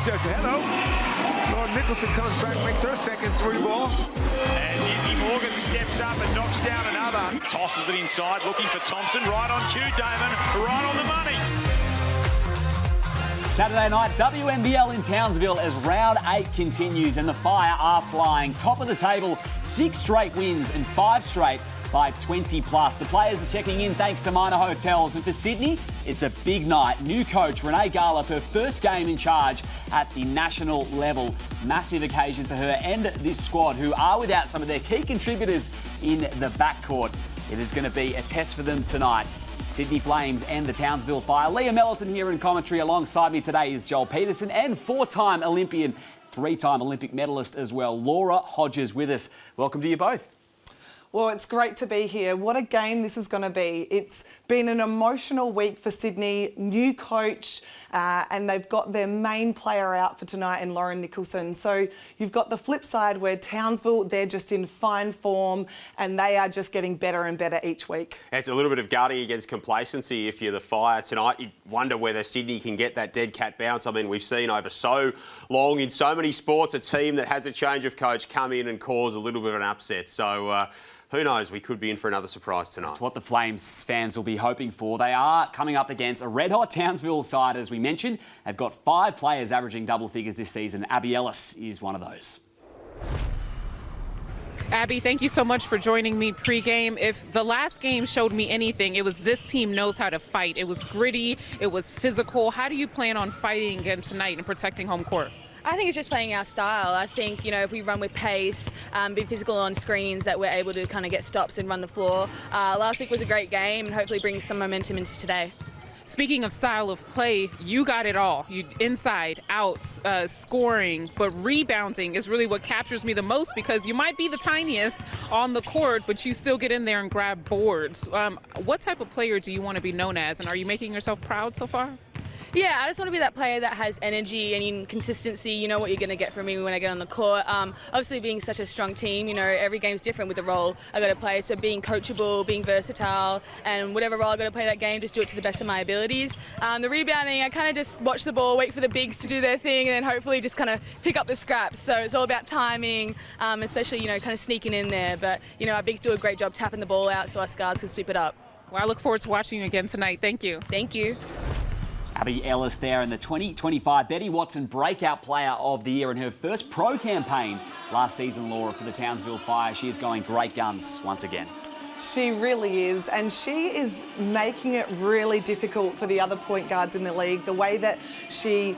just hello. Lauren Nicholson comes back, makes her second three ball. As Izzy Morgan steps up and knocks down another. Tosses it inside, looking for Thompson. Right on cue, Damon. Right on the money. Saturday night, WNBL in Townsville as round 8 continues and the Fire are flying. Top of the table, 6 straight wins and 5 straight by 20 plus. The players are checking in thanks to Minor Hotels. And for Sydney, it's a big night. New coach Rd8 Garlop, her first game in charge at the national level. Massive occasion for her and this squad, who are without some of their key contributors in the backcourt. It is going to be a test for them tonight. Sydney Flames and the Townsville Fire. Liam Ellison here in commentary. Alongside me today is Joel Peterson and 4-time Olympian, 3-time Olympic medalist as well, Laura Hodges with us. Welcome to you both. Well, it's great to be here. What a game this is going to be. It's been an emotional week for Sydney, new coach, and they've got their main player out for tonight in Lauren Nicholson. So you've got the flip side where Townsville, they're just in fine form and they are just getting better and better each week. It's a little bit of guarding against complacency if you're the Fire tonight. You wonder whether Sydney can get that dead cat bounce. I mean, we've seen over so long in so many sports a team that has a change of coach come in and cause a little bit of an upset. So who knows, we could be in for another surprise tonight. That's what the Flames fans will be hoping for. They are coming up against a red-hot Townsville side, as we mentioned. They've got 5 players averaging double figures this season. Abby Ellis is one of those. Abby, thank you so much for joining me pre-game. If the last game showed me anything, it was this team knows how to fight. It was gritty, it was physical. How do you plan on fighting again tonight and protecting home court? I think it's just playing our style. I think, you know, if we run with pace, be physical on screens, that we're able to kind of get stops and run the floor. Last week was a great game and hopefully bring some momentum into today. Speaking of style of play, you got it all. You inside, out, scoring, but rebounding is really what captures me the most because you might be the tiniest on the court, but you still get in there and grab boards. What type of player do you want to be known as, and are you making yourself proud so far? Yeah, I just want to be that player that has energy and consistency. You know what you're going to get from me when I get on the court. Obviously, being such a strong team, you know, every game's different with the role I got to play. So being coachable, being versatile, and whatever role I got to play that game, just do it to the best of my abilities. The rebounding, I kind of just watch the ball, wait for the bigs to do their thing, and then hopefully just kind of pick up the scraps. So it's all about timing, especially, you know, kind of sneaking in there. But, you know, our bigs do a great job tapping the ball out so our guards can sweep it up. Well, I look forward to watching you again tonight. Thank you. Thank you. Abby Ellis there in the 2025 Betty Watson Breakout Player of the Year in her first pro campaign last season, Laura, for the Townsville Fire. She is going great guns once again. She really is, and she is making it really difficult for the other point guards in the league. The way that she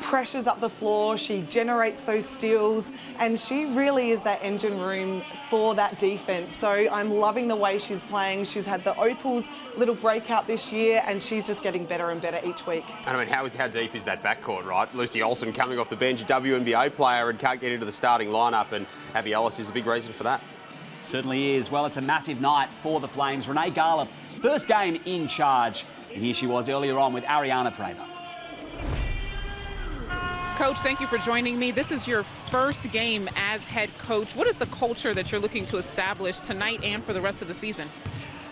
pressures up the floor, she generates those steals, and she really is that engine room for that defense. So I'm loving the way she's playing. She's had the Opals little breakout this year, and she's just getting better and better each week. And I mean, how deep is that backcourt, right? Lucy Olsen coming off the bench, a WNBA player, and can't get into the starting lineup, and Abby Ellis is a big reason for that. Certainly is. Well, it's a massive night for the Flames. Rd8 Garlop, first game in charge, and here she was earlier on with Ariana Praver. Coach, thank you for joining me. This is your first game as head coach. What is the culture that you're looking to establish tonight and for the rest of the season?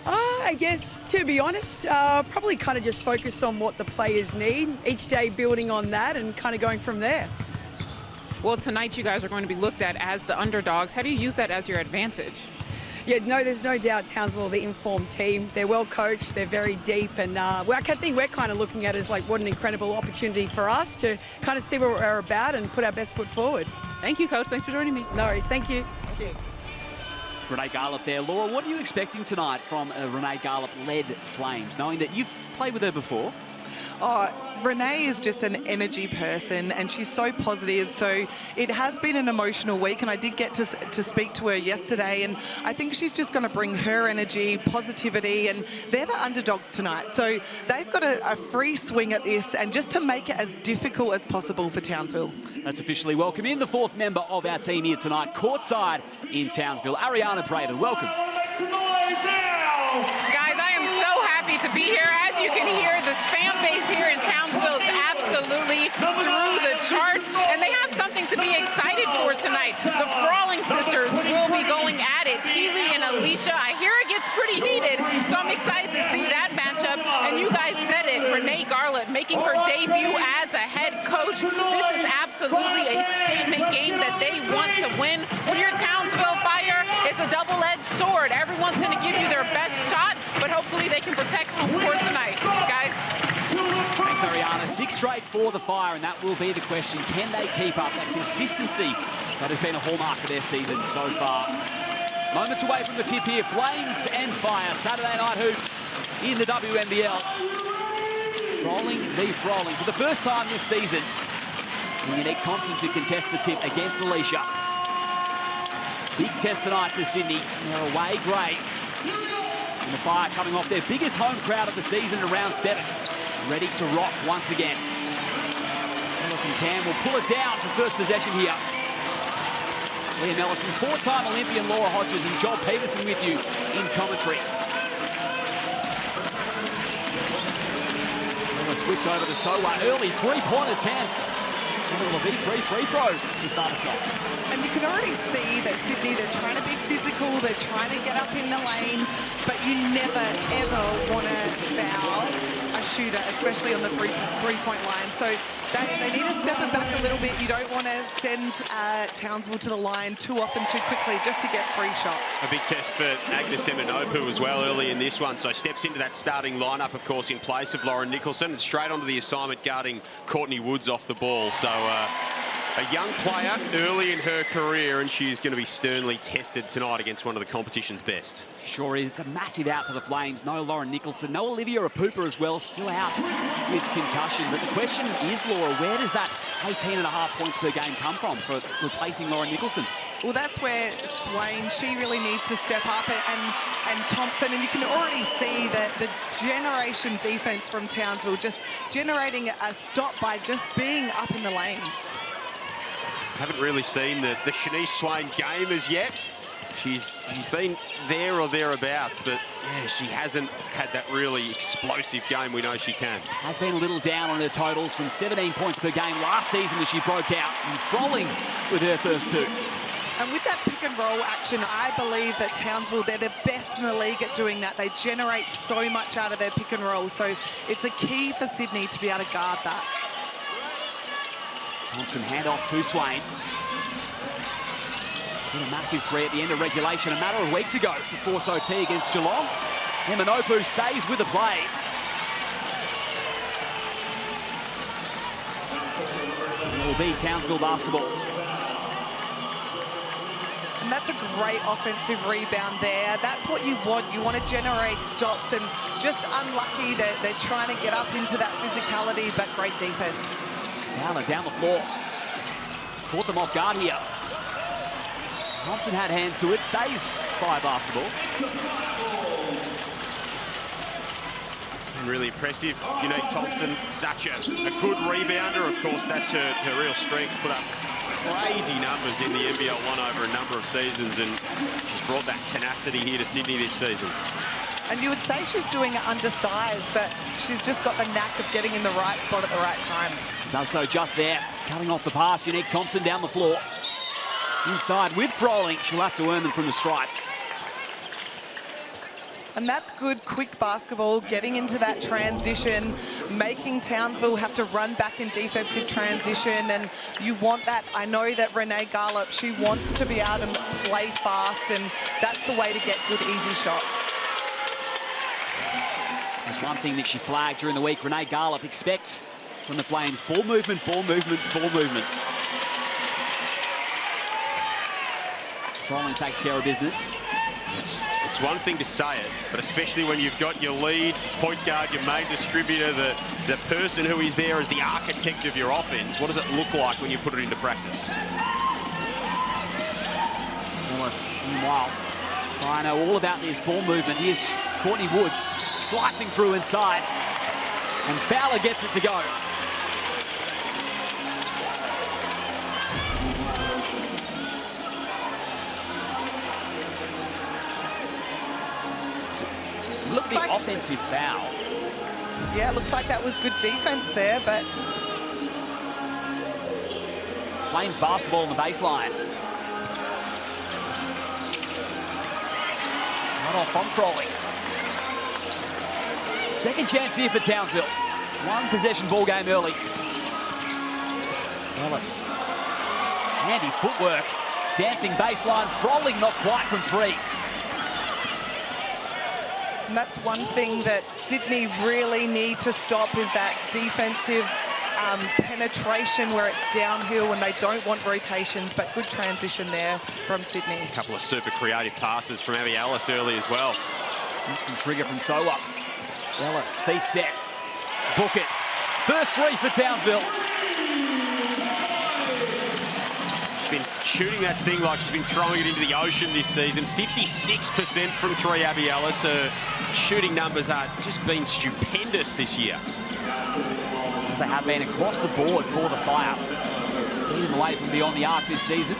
I guess, to be honest, probably kind of just focus on what the players need, each day building on that and kind of going from there. Well, tonight you guys are going to be looked at as the underdogs. How do you use that as your advantage? Yeah, no, there's no doubt Townsville, the informed team. They're well coached, they're very deep, and I think we're kind of looking at it as like what an incredible opportunity for us to kind of see what we're about and put our best foot forward. Thank you, Coach. Thanks for joining me. No worries. Thank you. Cheers. Rd8 Garlop there. Laura, what are you expecting tonight from a Rd8 Garlop-led Flames, knowing that you've played with her before? Oh, Renee is just an energy person and she's so positive. So it has been an emotional week, and I did get to speak to her yesterday, and I think she's just going to bring her energy, positivity, and they're the underdogs tonight. So they've got a free swing at this, and just to make it as difficult as possible for Townsville. Let's officially welcome in the 4th member of our team here tonight, courtside in Townsville, Ariana Praver. Welcome. Guys, I am so happy to be here. As you can hear, this fan base here in Townsville is absolutely through the charts, and they have something to be excited for tonight. The Frawling sisters will be going at it. Keely and Alicia, I hear it gets pretty heated, so I'm excited to see that matchup. And you guys said it, Rd8 Garlop making her debut as a head coach. This is absolutely a statement game that they want to win. When you're Townsville Fire, it's a double-edged sword. Everyone's going to give you their best shot, but hopefully they can protect home court tonight. Guys. Thanks, Ariana. 6 straight for the Fire, and that will be the question. Can they keep up that consistency that has been a hallmark of their season so far? Moments away from the tip here. Flames and Fire. Saturday night hoops in the WNBL. Froling v. Froling. For the first time this season, Unique Thompson to contest the tip against Alicia. Big test tonight for Sydney. They're away great. And the Fire coming off their biggest home crowd of the season in round 7. Ready to rock once again. Ellison Cam will pull it down for first possession here. Liam Ellison, 4-time Olympian Laura Hodges and Joel Peterson with you in commentary. Ellis whipped over to Sowa. Early 3-point attempts. And it'll be 3 free throws to start us off. And you can already see that Sydney, they're trying to be physical, they're trying to get up in the lanes, but you never, ever want to foul a shooter, especially on the three-point line. So they need to step it back a little bit. You don't want to send Townsville to the line too often, too quickly, just to get free shots. A big test for Agnes Eminopu as well early in this one. So steps into that starting lineup, of course, in place of Lauren Nicholson, and straight onto the assignment guarding Courtney Woods off the ball. So a young player early in her career, and she's going to be sternly tested tonight against one of the competition's best. Sure is. It's a massive out for the Flames. No Lauren Nicholson, no Olivia Apupa as well, still out with concussion. But the question is, Laura, where does that 18.5 points per game come from for replacing Lauren Nicholson? Well, that's where Swain, she really needs to step up, and Thompson, and you can already see that the generation defense from Townsville just generating a stop by just being up in the lanes. Haven't really seen the Shanice Swain game as yet. She's been there or thereabouts, but yeah, she hasn't had that really explosive game we know she can. Has been a little down on her totals from 17 points per game last season as she broke out, and Froling with her first 2. And with that pick and roll action, I believe that Townsville, they're the best in the league at doing that. They generate so much out of their pick and roll. So it's a key for Sydney to be able to guard that. Thompson handoff to Swain. Hit a massive 3 at the end of regulation a matter of weeks ago to force OT against Geelong. Eminopu stays with the play. And it will be Townsville basketball. And that's a great offensive rebound there. That's what you want. You want to generate stops, and just unlucky that they're trying to get up into that physicality, but great defense. Fowler down the floor. Caught them off guard here. Thompson had hands to it. Stays Fire basketball. And really impressive. Unique Thompson, such a good rebounder. Of course, that's her real strength. Put up crazy numbers in the NBL 1 over a number of seasons, and she's brought that tenacity here to Sydney this season. And you would say she's doing it undersized, but she's just got the knack of getting in the right spot at the right time. Does so just there. Cutting off the pass, Unique Thompson down the floor. Inside with Froling. She'll have to earn them from the stripe. And that's good, quick basketball, getting into that transition, making Townsville have to run back in defensive transition, and you want that. I know that Renee Garlop, she wants to be able to play fast, and that's the way to get good, easy shots. There's one thing that she flagged during the week. Renee Garlop expects from the Flames ball movement, ball movement, ball movement. Froling takes care of business. It's one thing to say it, but especially when you've got your lead point guard, your main distributor, the person who is there as the architect of your offense. What does it look like when you put it into practice? Ellis, meanwhile, I know all about this ball movement. Here's Courtney Woods slicing through inside, and Fowler gets it to go. Looks like offensive foul. Yeah, it looks like that was good defense there, but Flames basketball on the baseline. Cut off from Froling. Second chance here for Townsville. One possession ball game early. Ellis. Handy footwork. Dancing baseline. Froling not quite from three. And that's one thing that Sydney really need to stop, is that defensive penetration where it's downhill when they don't want rotations, but good transition there from Sydney. A couple of super creative passes from Abby Ellis early as well. Instant trigger from Sowa. Ellis, feet set. Book it. First three for Townsville. She's been shooting that thing like she's been throwing it into the ocean this season. 56% from three, Abby Ellis. Her shooting numbers are just been stupendous this year. As they have been across the board for the Fire. Leading the way from beyond the arc this season.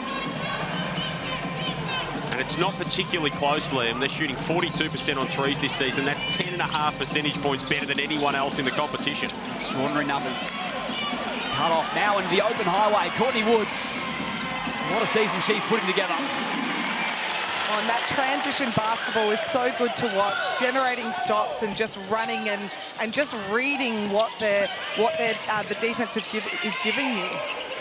And it's not particularly close, Liam. They're shooting 42% on threes this season. That's 10.5 percentage points better than anyone else in the competition. Extraordinary numbers. Cut off now into the open highway. Courtney Woods. What a season she's putting together. Oh, and that transition basketball is so good to watch, generating stops and just running and just reading what the defense is giving you.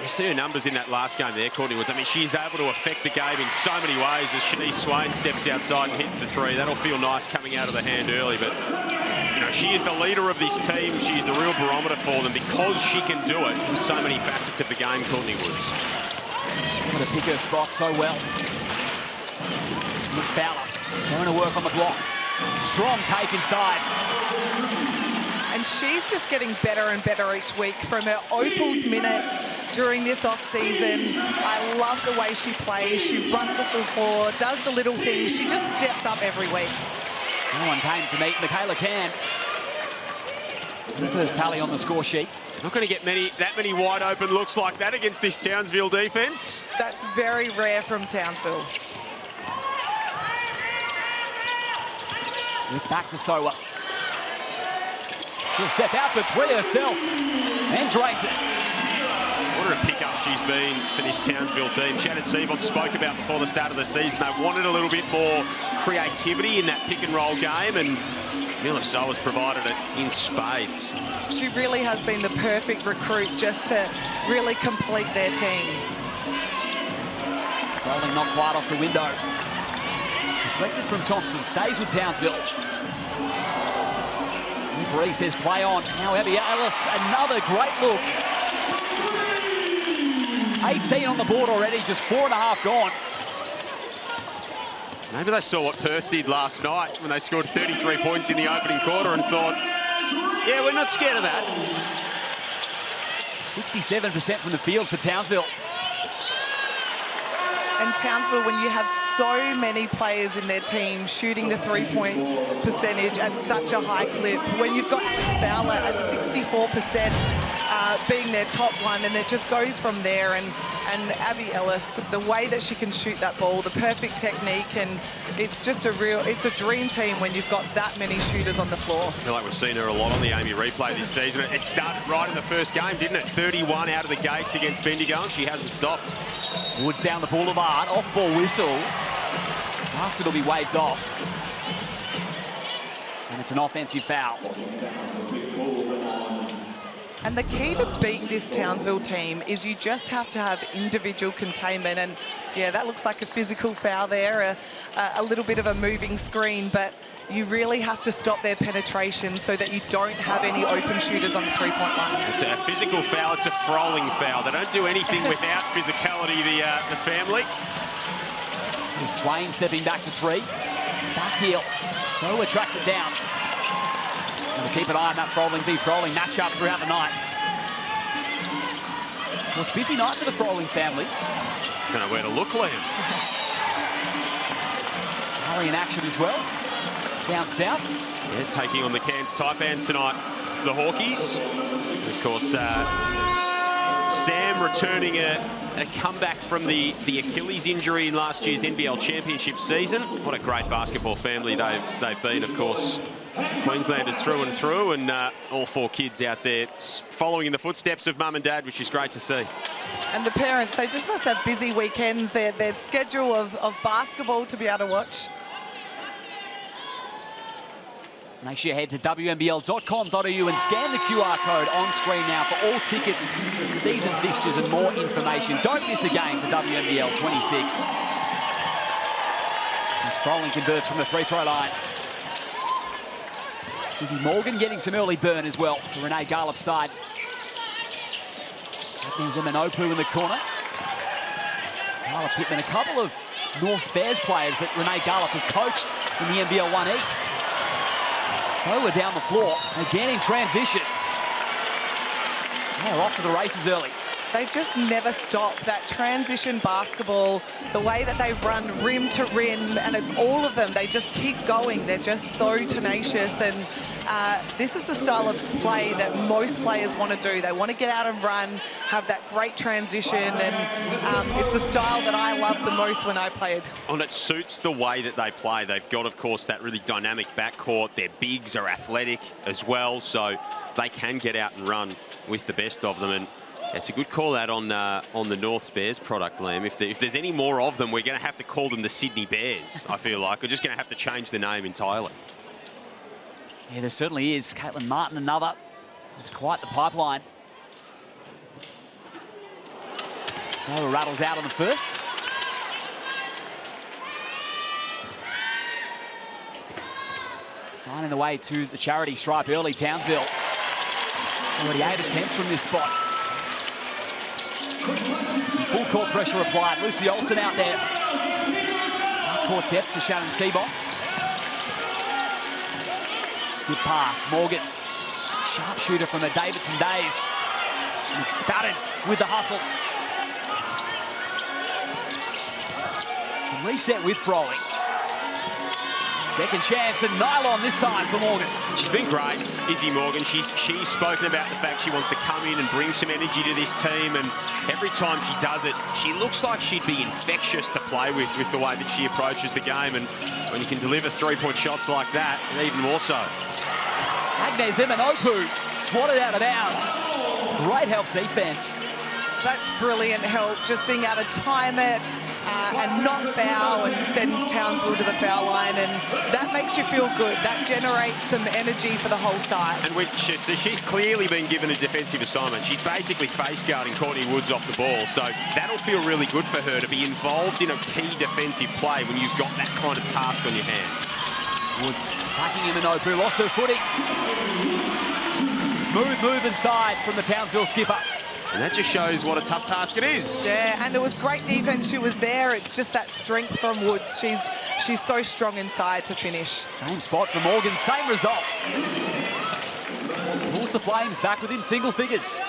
You see her numbers in that last game there, Courtney Woods. I mean, she's able to affect the game in so many ways as Shanice Swain steps outside and hits the three. That'll feel nice coming out of the hand early, but you know, she is the leader of this team. She's the real barometer for them because she can do it in so many facets of the game, Courtney Woods. Able to pick her spot so well. Here's Fowler, going to work on the block. Strong take inside. And she's just getting better and better each week from her Opals minutes during this off-season. I love the way she plays. She runs the floor, does the little things. She just steps up every week. No one came to meet Michaela Can. Her first tally on the score sheet. Not going to get that many wide open looks like that against this Townsville defense. That's very rare from Townsville. Back to Sowa. She'll step out for three herself and drains it. What a pickup she's been for this Townsville team. Shannon Seabom spoke about before the start of the season. They wanted a little bit more creativity in that pick and roll game, and Miller Sowa's provided it in spades. She really has been the perfect recruit just to really complete their team. Froling not quite off the window. Deflected from Thompson, stays with Townsville. Referee says play on. Now Abby Ellis, another great look. 18 on the board already, just 4.5 gone. Maybe they saw what Perth did last night when they scored 33 points in the opening quarter and thought, yeah, we're not scared of that. 67% from the field for Townsville. And Townsville, when you have so many players in their team shooting the three-point percentage at such a high clip, when you've got Alex Fowler at 64% being their top one, and it just goes from there. And Abby Ellis, the way that she can shoot that ball, the perfect technique, and it's just it's a dream team when you've got that many shooters on the floor. I feel like we've seen her a lot on the Amy replay this season. It started right in the first game, didn't it? 31 out of the gates against Bendigo, and she hasn't stopped. Woods down the boulevard, off-ball whistle. Basket will be waved off. And it's an offensive foul. And the key to beat this Townsville team is you just have to have individual containment. And yeah, that looks like a physical foul there, a little bit of a moving screen, but you really have to stop their penetration so that you don't have any open shooters on the three-point line. It's a physical foul, it's a Froling foul. They don't do anything without physicality, the family. Here's Swain stepping back for three. Back heel. Sowa tracks it down. And we'll keep an eye on that Froling v Froling matchup throughout the night. It was a busy night for the Froling family. Don't know where to look, Liam. Curry in action as well. Down south. Yeah, taking on the Cairns Taipans tonight, the Hawkies. And of course, Sam returning a comeback from the Achilles injury in last year's NBL championship season. What a great basketball family they've been, of course. Queenslanders through and through, and all four kids out there following in the footsteps of mum and dad, which is great to see. And the parents, they just must have busy weekends, their schedule of basketball to be able to watch. Make sure you head to WNBL.com.au and scan the QR code on screen now for all tickets, season fixtures and more information. Don't miss a game for WNBL26. As Froling converts from the free-throw line. Izzy Morgan getting some early burn as well for Renee Garlop's side. There's Eminopu in the corner. Carla Pittman, a couple of North Bears players that Renee Garlop has coached in the NBL1 East. So we're down the floor, again in transition. They're off to the races early. They just never stop. That transition basketball, the way that they run rim to rim, and it's all of them. They just keep going. They're just so tenacious, and this is the style of play that most players want to do. They want to get out and run, have that great transition, and it's the style that I loved the most when I played. And it suits the way that they play. They've got, of course, that really dynamic backcourt. Their bigs are athletic as well, so they can get out and run with the best of them. And it's a good call out on the North Bears product, Liam. If there's any more of them, we're going to have to call them the Sydney Bears, I feel like. We're just going to have to change the name entirely. Yeah, there certainly is. Caitlin Martin, another. It's quite the pipeline. So rattles out on the first. Finding the way to the charity stripe early, Townsville. Already 8 attempts from this spot. Some full court pressure applied. Lucy Olsen out there. Court depth to Shannon Seabom. Skip pass, Morgan. Sharpshooter from the Davidson days. McSpadden with the hustle. And reset with Froling. Second chance and nylon this time for Morgan. She's been great, Izzy Morgan. She's spoken about the fact she wants to come in and bring some energy to this team, and every time she does it, she looks like she'd be infectious to play with the way that she approaches the game, and when you can deliver three-point shots like that, even more so. Agnes Eminopu swatted out of bounds. Great help defense. That's brilliant help, just being able to time it and not foul and send Townsville to the foul line, and that makes you feel good. That generates some energy for the whole side. And she's clearly been given a defensive assignment. She's basically face guarding Courtney Woods off the ball, so that'll feel really good for her to be involved in a key defensive play when you've got that kind of task on your hands. Woods attacking Eminopu, lost her footing. Smooth move inside from the Townsville skipper. And that just shows what a tough task it is. Yeah, and it was great defense. She was there. It's just that strength from Woods. She's so strong inside to finish. Same spot for Morgan, same result. Pulls the Flames back within single figures.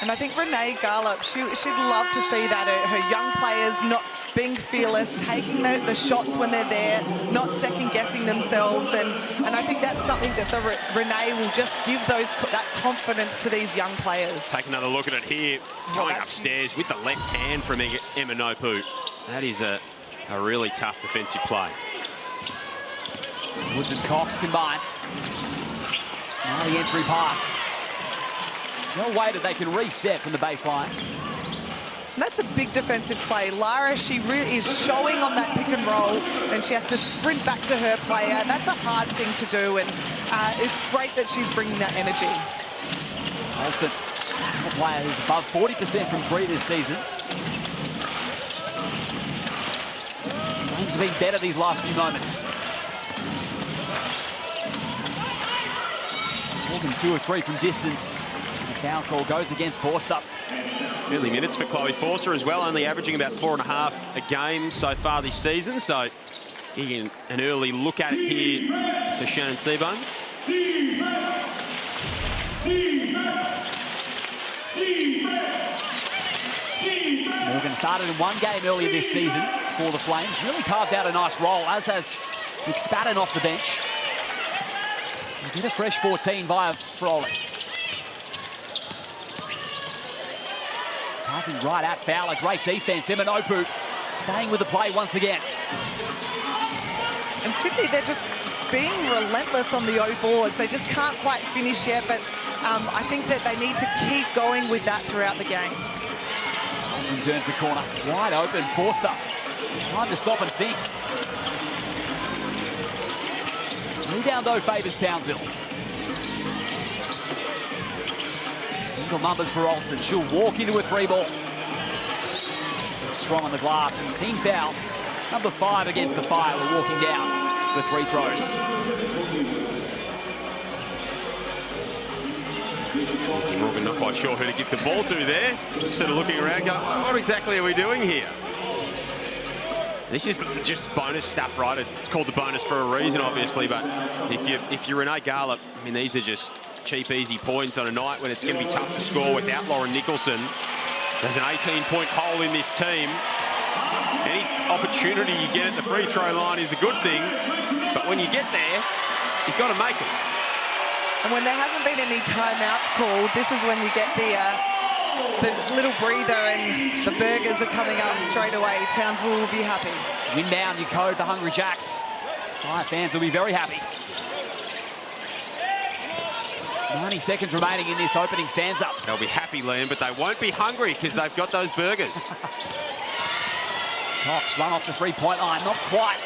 And I think Renee Garlop, she'd love to see that. Her young players not being fearless, taking the shots when they're there, not second-guessing themselves. And I think that's something that Renee will just give that confidence to these young players. Take another look at it here. Going upstairs with the left hand from Eminopu. That is a really tough defensive play. Woods and Cox combine. Now the entry pass. No way that they can reset from the baseline. That's a big defensive play. Lara, she really is showing on that pick and roll, and she has to sprint back to her player. That's a hard thing to do, and it's great that she's bringing that energy. Olsen, a player who's above 40% from three this season. Flames have been better these last few moments. Morgan 2 of 3 from distance. Foul call goes against Forster. Early minutes for Chloe Forster as well, only averaging about 4.5 a game so far this season. So getting an early look at it here for Shannon Seabone. Morgan started in one game earlier this season for the Flames. Really carved out a nice role, as has McSpadden off the bench. They get a fresh 14 via Froling. Attacking right at Fowler, great defense. Eminopu staying with the play once again. And Sydney, they're just being relentless on the O boards. They just can't quite finish yet, but I think that they need to keep going with that throughout the game. Olsen turns the corner, wide open, Forster. Time to stop and think. Rebound, though, favours Townsville. Single numbers for Olsen. She'll walk into a 3-ball. Strong on the glass, and team foul. Number 5 against the Fire. We're walking down for 3 throws. Lindsay Morgan not quite sure who to give the ball to there. Sort of looking around going, what exactly are we doing here? This is just bonus stuff, right? It's called the bonus for a reason, obviously, but if you're Rd8 Garlop, I mean, these are just cheap, easy points on a night when it's going to be tough to score without Lauren Nicholson. There's an 18-point hole in this team. Any opportunity you get at the free throw line is a good thing, but when you get there, you've got to make it. And when there hasn't been any timeouts called, this is when you get the little breather and the burgers are coming up straight away. Townsville will be happy. Inbound, you code the Hungry Jacks. Fire fans will be very happy. 90 seconds remaining in this opening stanza. They'll be happy, Liam, but they won't be hungry because they've got those burgers. Cox run off the 3-point line, not quite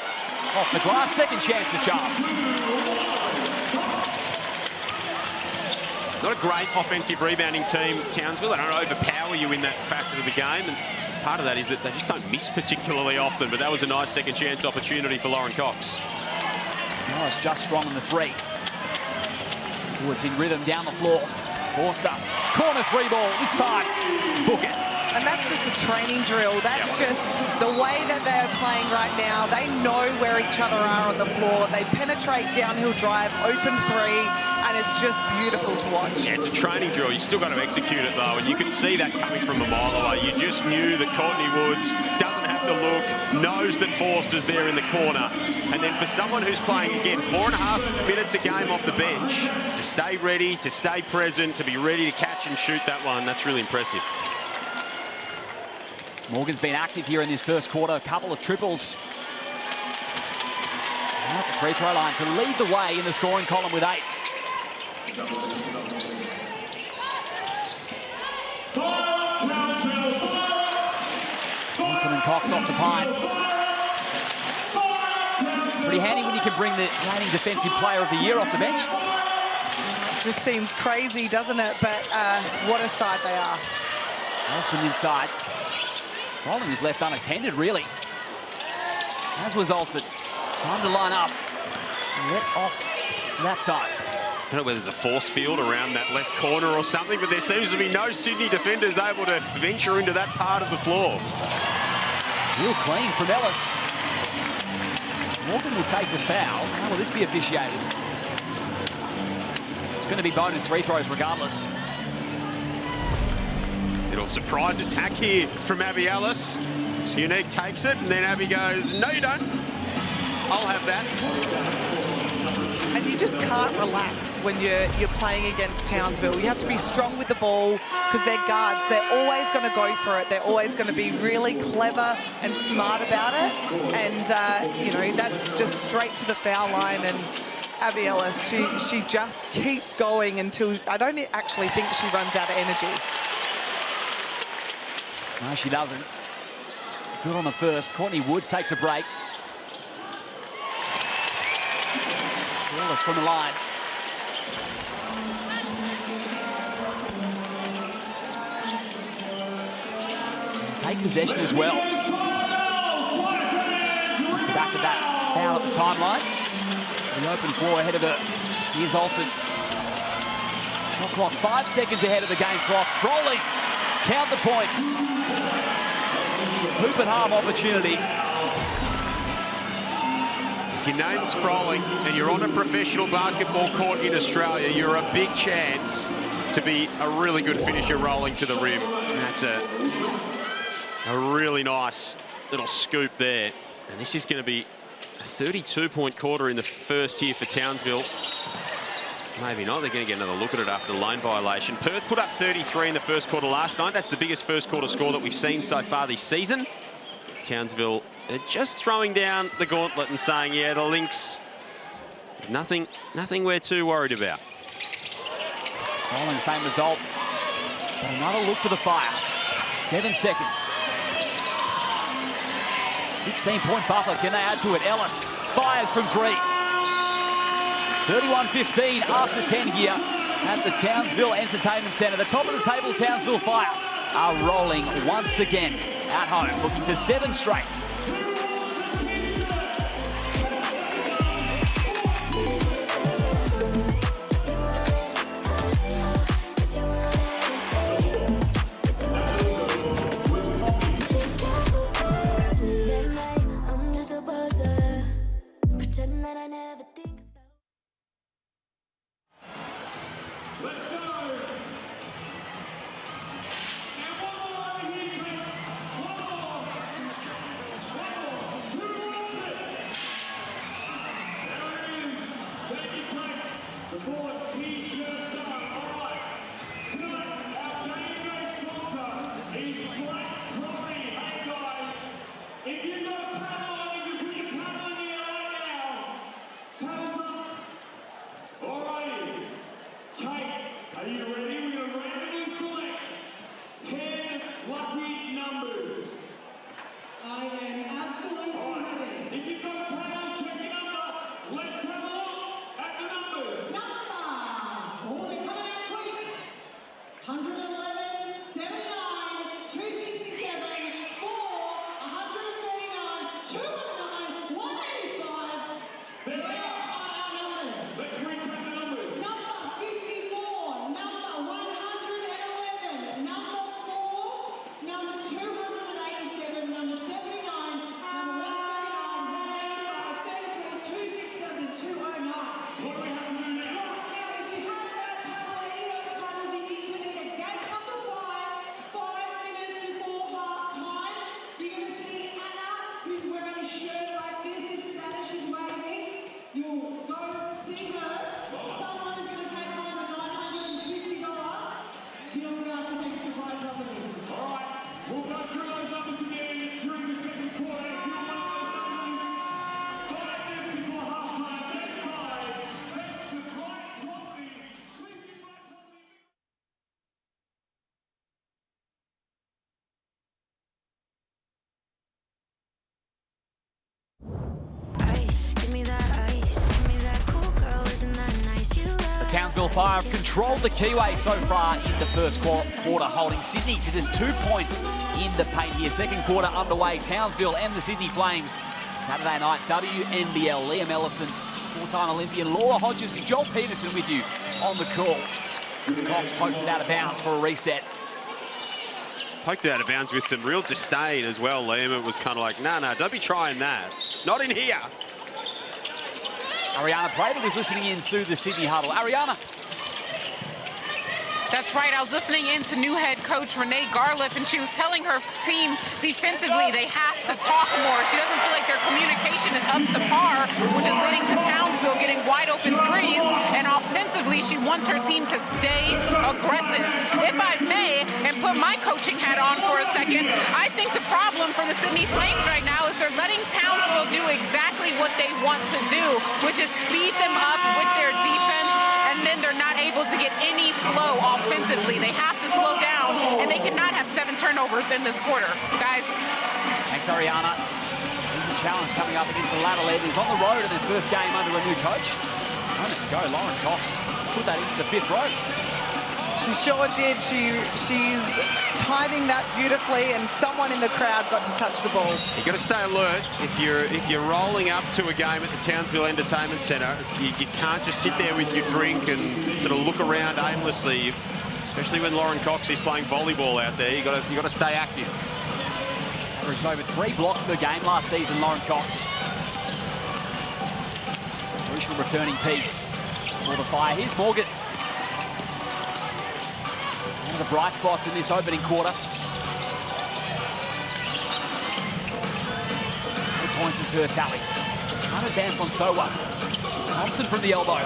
off the glass. Second chance to charm. Not a great offensive rebounding team, Townsville. They don't overpower you in that facet of the game, and part of that is that they just don't miss particularly often, but that was a nice second chance opportunity for Lauren Cox. Norris just strong on the 3. Woods in rhythm down the floor. Forster, corner 3-ball, this time, book it. And that's just a training drill. That's just the way that they're playing right now. They know where each other are on the floor. They penetrate downhill drive, open 3, and it's just beautiful to watch. Yeah, it's a training drill. You still got to execute it, though, and you could see that coming from a mile away. You just knew that Courtney Woods doesn't have to look, knows that Forster's there in the corner. And then for someone who's playing, again, 4.5 minutes a game off the bench, to stay ready, to stay present, to be ready to catch and shoot that one, that's really impressive. Morgan's been active here in this first quarter, a couple of triples. Now at the free throw line to lead the way in the scoring column with 8. Wilson and Cox off the pipe. Pretty handy when you can bring the reigning Defensive Player of the Year off the bench. It just seems crazy, doesn't it? But what a side they are. Wilson inside. Froling was left unattended, really. As was Olsen. Time to line up. Let off that time. I don't know whether there's a force field around that left corner or something, but there seems to be no Sydney defenders able to venture into that part of the floor. Real clean from Ellis. Morgan will take the foul. How will this be officiated? It's going to be bonus free throws regardless. Little surprise attack here from Abby Ellis. Unique takes it, and then Abby goes, no, you don't. I'll have that. And you just can't relax when you're playing against Townsville. You have to be strong with the ball because they're guards. They're always going to go for it. They're always going to be really clever and smart about it. And, you know, that's just straight to the foul line. And Abby Ellis, she just keeps going until I don't actually think she runs out of energy. No, she doesn't. Good on the first. Courtney Woods takes a break. Ellis from the line. And take possession as well. Off the back of that foul at the timeline. The open floor ahead of her. Here's Olsen. Shot clock 5 seconds ahead of the game clock. Froling. Count the points. Hoop and harm opportunity. If your name's Froling and you're on a professional basketball court in Australia, you're a big chance to be a really good finisher rolling to the rim. And that's a really nice little scoop there. And this is going to be a 32-point quarter in the first here for Townsville. Maybe not. They're going to get another look at it after the lane violation. Perth put up 33 in the first quarter last night. That's the biggest first quarter score that we've seen so far this season. Townsville are just throwing down the gauntlet and saying, yeah, the Lynx, nothing we're too worried about. Following same result. But another look for the Fire. 7 seconds. 16-point buffer. Can they add to it? Ellis fires from 3. 31-15 after 10 here at the Townsville Entertainment Centre. The top of the table, Townsville Fire, are rolling once again at home, looking for 7 straight. Townsville Fire have controlled the Kiwi so far in the first quarter, holding Sydney to just 2 points in the paint here. Second quarter underway, Townsville and the Sydney Flames. Saturday night, WNBL, Liam Ellison, 4-time Olympian, Laura Hodges and Joel Peterson with you on the call. As Cox pokes it out of bounds for a reset. Poked it out of bounds with some real disdain as well, Liam. It was kind of like, no, don't be trying that. Not in here. Ariana Prater was listening in to the Sydney huddle. Ariana. That's right. I was listening in to new head coach Renee Garliff, and she was telling her team defensively they have to talk more. She doesn't feel like their communication is up to par, which is leading to Townsville getting wide open threes. And offensively, she wants her team to stay aggressive. If I may, and put my coaching hat on for a second, I think the problem for the Sydney Flames right now is they're letting Townsville do exactly what they want to do, which is speed them up with their defense, and then they're not able to get any flow offensively. They have to slow down, and they cannot have 7 turnovers in this quarter. Guys. Thanks, Ariana. There's a challenge coming up against the Ladder Leaders on the road in their first game under a new coach. Moments ago, Lauren Cox put that into the 5th row. She sure did. She's timing that beautifully, and someone in the crowd got to touch the ball. You've got to stay alert. If you're rolling up to a game at the Townsville Entertainment Centre, you can't just sit there with your drink and sort of look around aimlessly, especially when Lauren Cox is playing volleyball out there. You got to stay active. Averaged over 3 blocks per game last season, Lauren Cox. Crucial returning piece for the Fire. Here's Morgan. One of the bright spots in this opening quarter. 8 points is her tally. Can't advance on so well. Thompson from the elbow.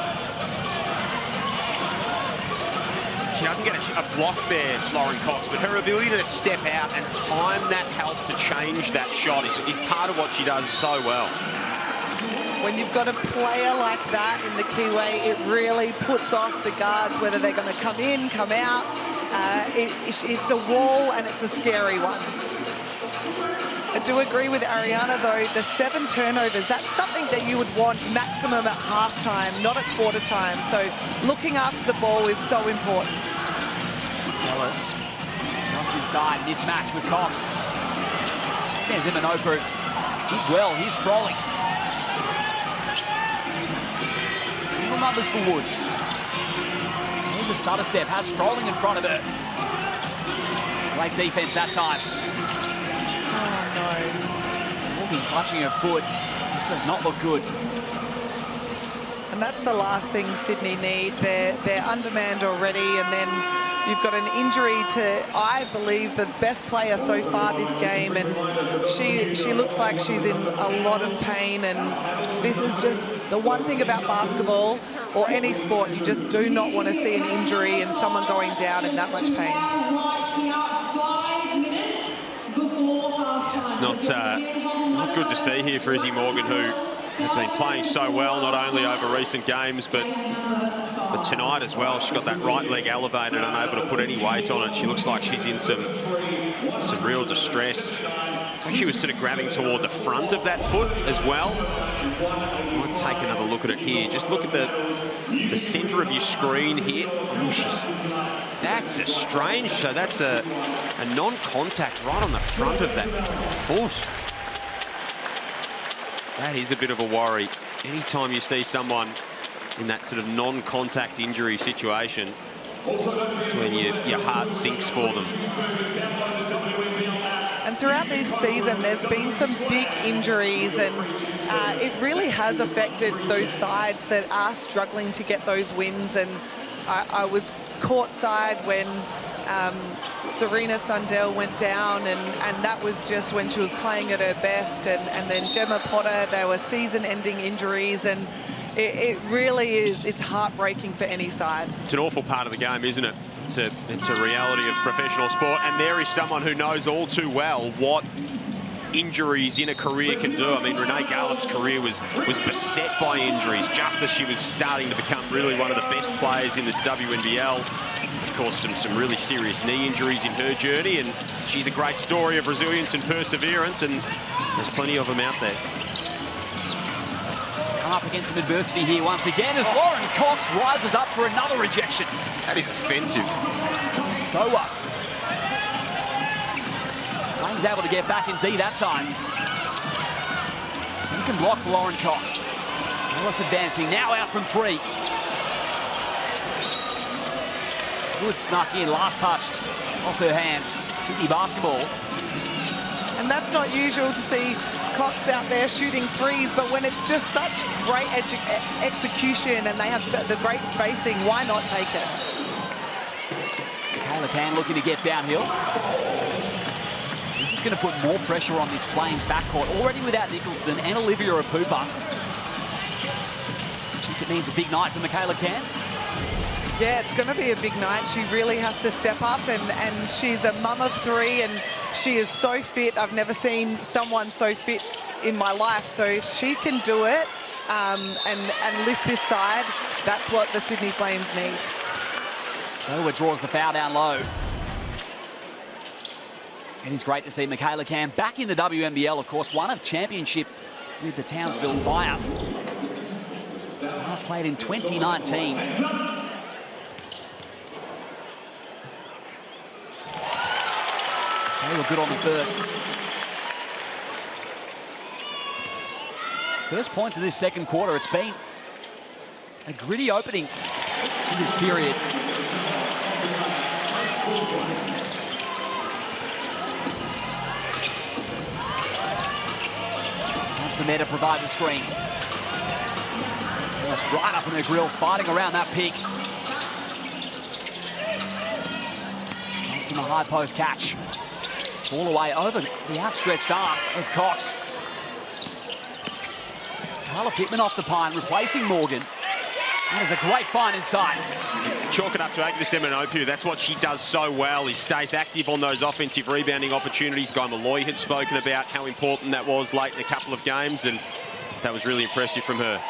She doesn't get a block there, Lauren Cox, but her ability to step out and time that help to change that shot is part of what she does so well. When you've got a player like that in the Kiwi, it really puts off the guards, whether they're going to come in, come out. It's a wall, and it's a scary one. I do agree with Ariana, though. The 7 turnovers, that's something that you would want maximum at halftime, not at quarter time. So looking after the ball is so important. Ellis jumped inside, mismatch with Cox. There's Imanopu. Did well, here's Froling. Single numbers for Woods. There's a stutter step, has Froling in front of her. Great defense that time. Oh, no. Morgan clutching her foot. This does not look good. And that's the last thing Sydney need. They're undermanned already, and then you've got an injury to, I believe, the best player so far this game, and she looks like she's in a lot of pain. And this is just the one thing about basketball or any sport, you just do not want to see an injury and someone going down in that much pain. It's not good to see here for Izzy Morgan, who had been playing so well, not only over recent games, but tonight as well. She's got that right leg elevated, unable to put any weight on it. She looks like she's in some real distress. It's like she was sort of grabbing toward the front of that foot as well. I might take another look at it here. Just look at the centre of your screen here. Oh, that's a strange. So that's a non-contact right on the front of that foot. That is a bit of a worry. Anytime you see someone in that sort of non-contact injury situation, that's when your heart sinks for them. And throughout this season, there's been some big injuries, and it really has affected those sides that are struggling to get those wins. And I was courtside when Serena Sundell went down, and that was just when she was playing at her best. And then Gemma Potter, there were season-ending injuries, and it really is, it's heartbreaking for any side. It's an awful part of the game, isn't it? It's a reality of professional sport, and there is someone who knows all too well what injuries in a career can do. I mean, Renee Gallup's career was beset by injuries just as she was starting to become really one of the best players in the WNBL. Of course, some really serious knee injuries in her journey, and she's a great story of resilience and perseverance, and there's plenty of them out there. Come up against some adversity here once again as Lauren Cox rises up for another rejection. That is offensive. So what? Flames able to get back in D that time. Second block for Lauren Cox. Ellis advancing, now out from 3. Good snuck in, last touched off her hands. Sydney basketball. And that's not usual to see Cox out there shooting threes, but when it's just such great execution and they have the great spacing, why not take it? Michaela Can looking to get downhill. This is going to put more pressure on this Flames backcourt, already without Nicholson and Olivia Apupa. I think it means a big night for Michaela Can. Yeah, it's going to be a big night. She really has to step up, and she's a mum of 3, and she is so fit. I've never seen someone so fit in my life. So if she can do it and lift this side, that's what the Sydney Flames need. So it draws the foul down low. It is great to see Michaela Can back in the WNBL, of course, won a championship with the Townsville Fire. Last played in 2019. So we're good on the firsts. First points of this second quarter. It's been a gritty opening to this period. Thompson there to provide the screen. Ellis right up in her grill, fighting around that pick. Thompson the high post catch. Fall away over the outstretched arm of Cox. Carla Pittman off the pine, replacing Morgan. That is a great find inside. Chalk it up to Agnes Imanopu. That's what she does so well. He stays active on those offensive rebounding opportunities. Guy Malloy had spoken about how important that was late in a couple of games, and that was really impressive from her.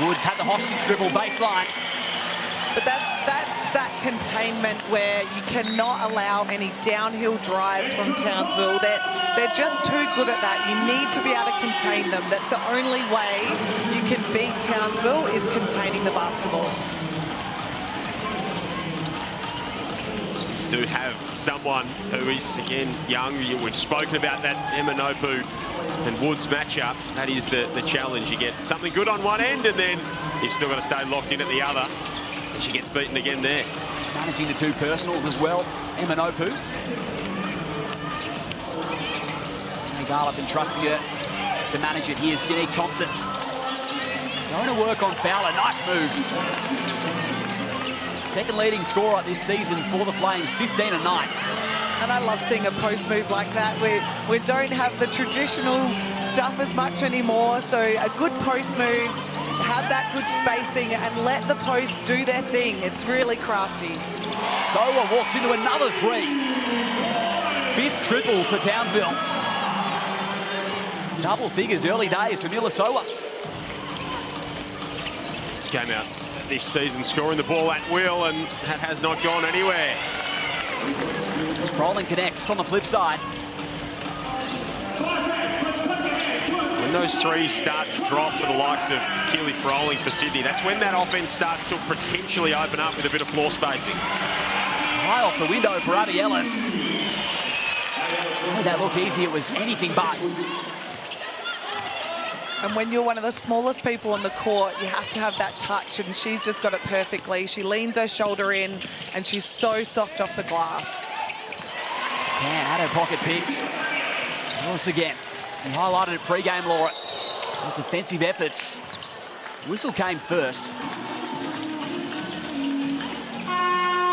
Woods had the hostage dribble baseline. But that's that containment where you cannot allow any downhill drives from Townsville. They're just too good at that. You need to be able to contain them. That's the only way you can beat Townsville, is containing the basketball. Do have someone who is, again, young. We've spoken about that Eminopu and Woods matchup. That is the challenge. You get something good on one end, and then you've still got to stay locked in at the other. And she gets beaten again there. He's managing the two personals as well, Eminopu. Gallup entrusting her to manage it. Here's Unique Thompson. Going to work on Fowler. Nice move. Second leading scorer this season for the Flames, 15 a night. And I love seeing a post move like that. We don't have the traditional stuff as much anymore, so a good post move, have that good spacing and let the post do their thing. It's really crafty. Sowa walks into another three. Fifth triple for Townsville. Double figures early days for Sowa. This came out this season scoring the ball at will, and that has not gone anywhere. As Froling connects on the flip side. When those threes start to drop for the likes of Keely Froling for Sydney, that's when that offense starts to potentially open up with a bit of floor spacing. High off the window for Abby Ellis. Made that look easy, it was anything but. And when you're one of the smallest people on the court, you have to have that touch, and she's just got it perfectly. She leans her shoulder in, and she's so soft off the glass. Can had her pocket picked. Ellis again. He highlighted it pre-game, Laura. Her defensive efforts. Whistle came first.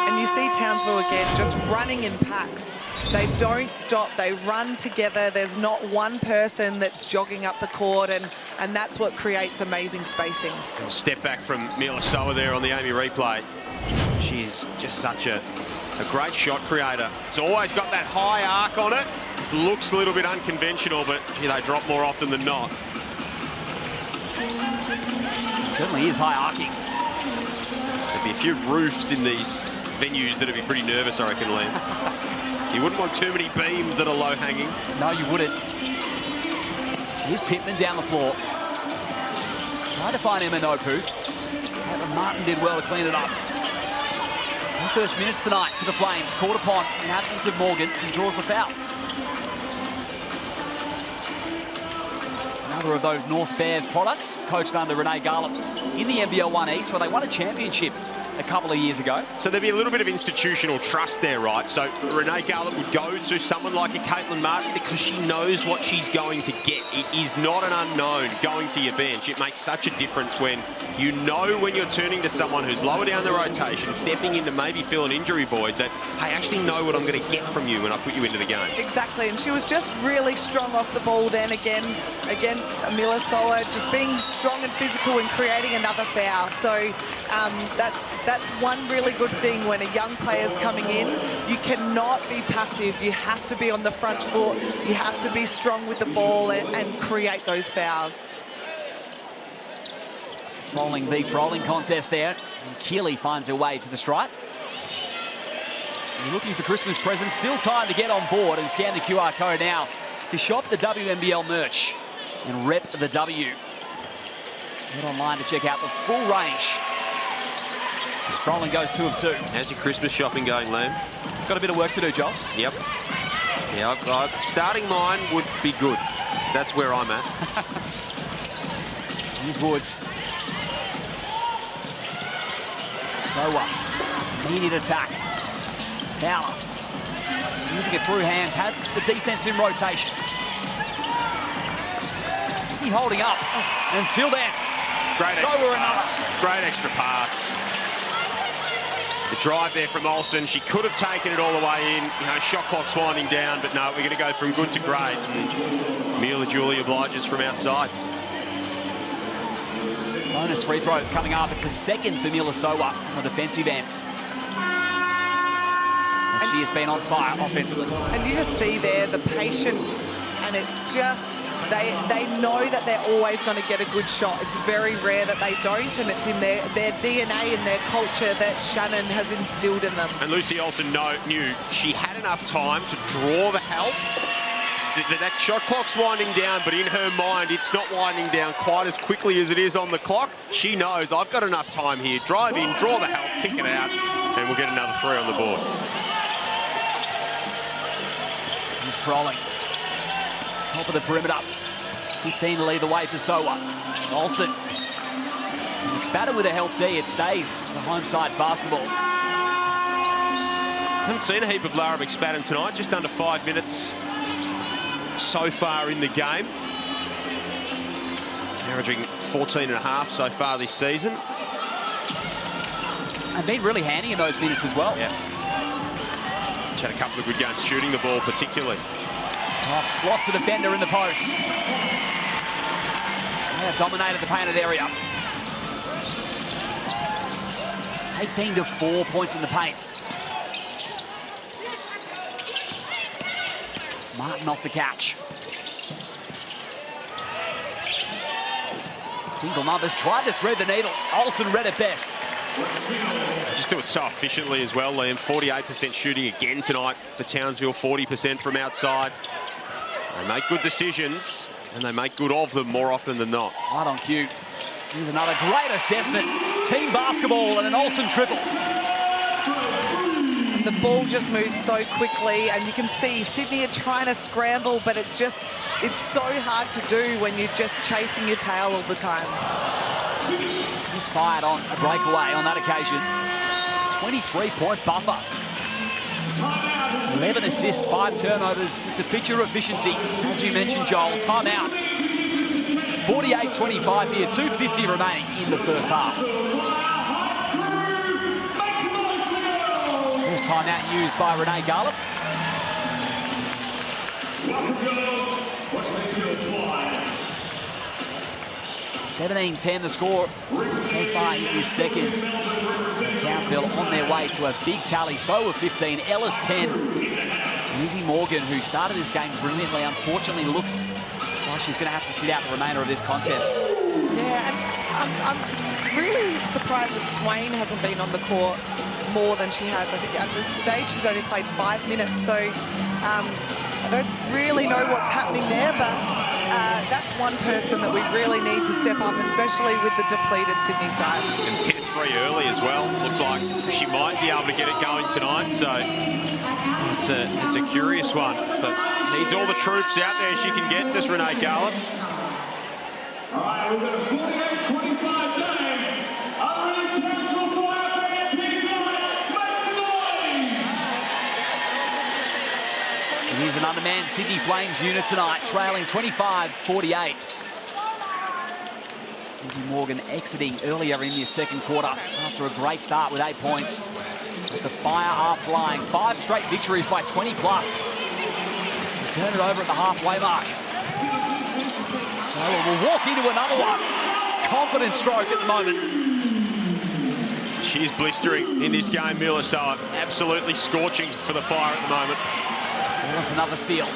And you see Townsville again just running in packs. They don't stop, they run together. There's not one person that's jogging up the court, and that's what creates amazing spacing. A step back from Sowa there on the Amy replay. She's just such a great shot creator. It's always got that high arc on it. It looks a little bit unconventional, but gee, they drop more often than not. It certainly is high arcing. There'd be a few roofs in these venues that'd be pretty nervous, I reckon, Liam. You wouldn't want too many beams that are low hanging. No, you wouldn't. Here's Pittman down the floor. Trying to find Eminopu. Caitlin Martin did well to clean it up. First minutes tonight for the Flames, called upon in absence of Morgan, and draws the foul. Another of those North Bears products, coached under Rd8 Gallup in the NBL 1 East, where they won a championship a couple of years ago. So there'd be a little bit of institutional trust there, right? So Rd8 Gallup would go to someone like a Caitlin Martin because she knows what she's going to get. It is not an unknown going to your bench. It makes such a difference when you know when you're turning to someone who's lower down the rotation, stepping in to maybe fill an injury void, that I actually know what I'm going to get from you when I put you into the game. Exactly, and she was just really strong off the ball then again against Sowa, just being strong and physical and creating another foul. So that's one really good thing when a young player's coming in. You cannot be passive. You have to be on the front foot. You have to be strong with the ball and create those fouls. Froling v Froling contest there, and Keely finds her way to the stripe. You're looking for Christmas presents, still time to get on board and scan the QR code now to shop the WNBL merch and rep the W. Head online to check out the full range. As Froling goes 2 of 2. How's your Christmas shopping going, Liam? Got a bit of work to do, Joel. Yep. Yeah, starting mine would be good. That's where I'm at. Here's Woods. Sowa, immediate attack. Fowler, moving it through hands, have the defense in rotation. Sydney holding up until then. Great Sowa another. Great extra pass. The drive there from Olsen, she could have taken it all the way in. You know, shot clock's winding down, but no, we're going to go from good to great. And Mila Julie obliges from outside. Bonus free throws coming up. It's a second for Sowa on the defensive ends. She has been on fire offensively. And you just see there the patience, and it's just They know that they're always going to get a good shot. It's very rare that they don't, and it's in their DNA and their culture that Shannon has instilled in them. And Lucy Olsen knew she had enough time to draw the help. That shot clock's winding down, but in her mind, it's not winding down quite as quickly as it is on the clock. She knows, I've got enough time here. Drive in, draw the help, kick it out, and we'll get another 3 on the board. He's Froling. Top of the perimeter. 15 to lead the way for Sowa. Olsen. McSpatter with a help D. It stays the home side's basketball. Haven't seen a heap of Lara McSpadden tonight, just under 5 minutes so far in the game. Averaging 14.5 so far this season. And been really handy in those minutes as well. Yeah. She's had a couple of good games shooting the ball particularly. Cox lost the defender in the posts. Yeah, dominated the painted area. 18 to 4 points in the paint. Martin off the catch. Single numbers, tried to thread the needle. Olsen read it best. They just do it so efficiently as well, Liam. 48% shooting again tonight for Townsville, 40% from outside. They make good decisions, and they make good of them more often than not. Right on cue. Here's another great assessment. Team basketball and an Olsen triple. The ball just moves so quickly, and you can see Sydney are trying to scramble, but it's so hard to do when you're just chasing your tail all the time. He's fired on a breakaway on that occasion. 23-point buffer. 11 assists, 5 turnovers. It's a picture of efficiency. As you mentioned, Joel, timeout. 48-25 here, 2:50 remaining in the first half. First timeout used by Renee Garlop. 17-10 the score so far in this seconds. Townsville on their way to a big tally. So with 15, Ellis 10. Lizzie Morgan, who started this game brilliantly, unfortunately looks like she's going to have to sit out the remainder of this contest. Yeah, and I'm really surprised that Swain hasn't been on the court more than she has. I think at this stage she's only played 5 minutes, so I don't really know what's happening there, but that's one person that we really need to step up, especially with the depleted Sydney side. And hit a 3 early as well. Looked like she might be able to get it going tonight, so it's a curious one, but needs all the troops out there she can get, does Renee Garlop. All right, we've got a 48-25 game. Here's an undermanned Sydney Flames unit tonight, trailing 25-48. Lizzie Morgan exiting earlier in this second quarter after a great start with 8 points. But the Fire are flying. 5 straight victories by 20+. They turn it over at the halfway mark. So we'll walk into another one. Confident stroke at the moment. She's blistering in this game, Miller, so absolutely scorching for the Fire at the moment. That's another steal.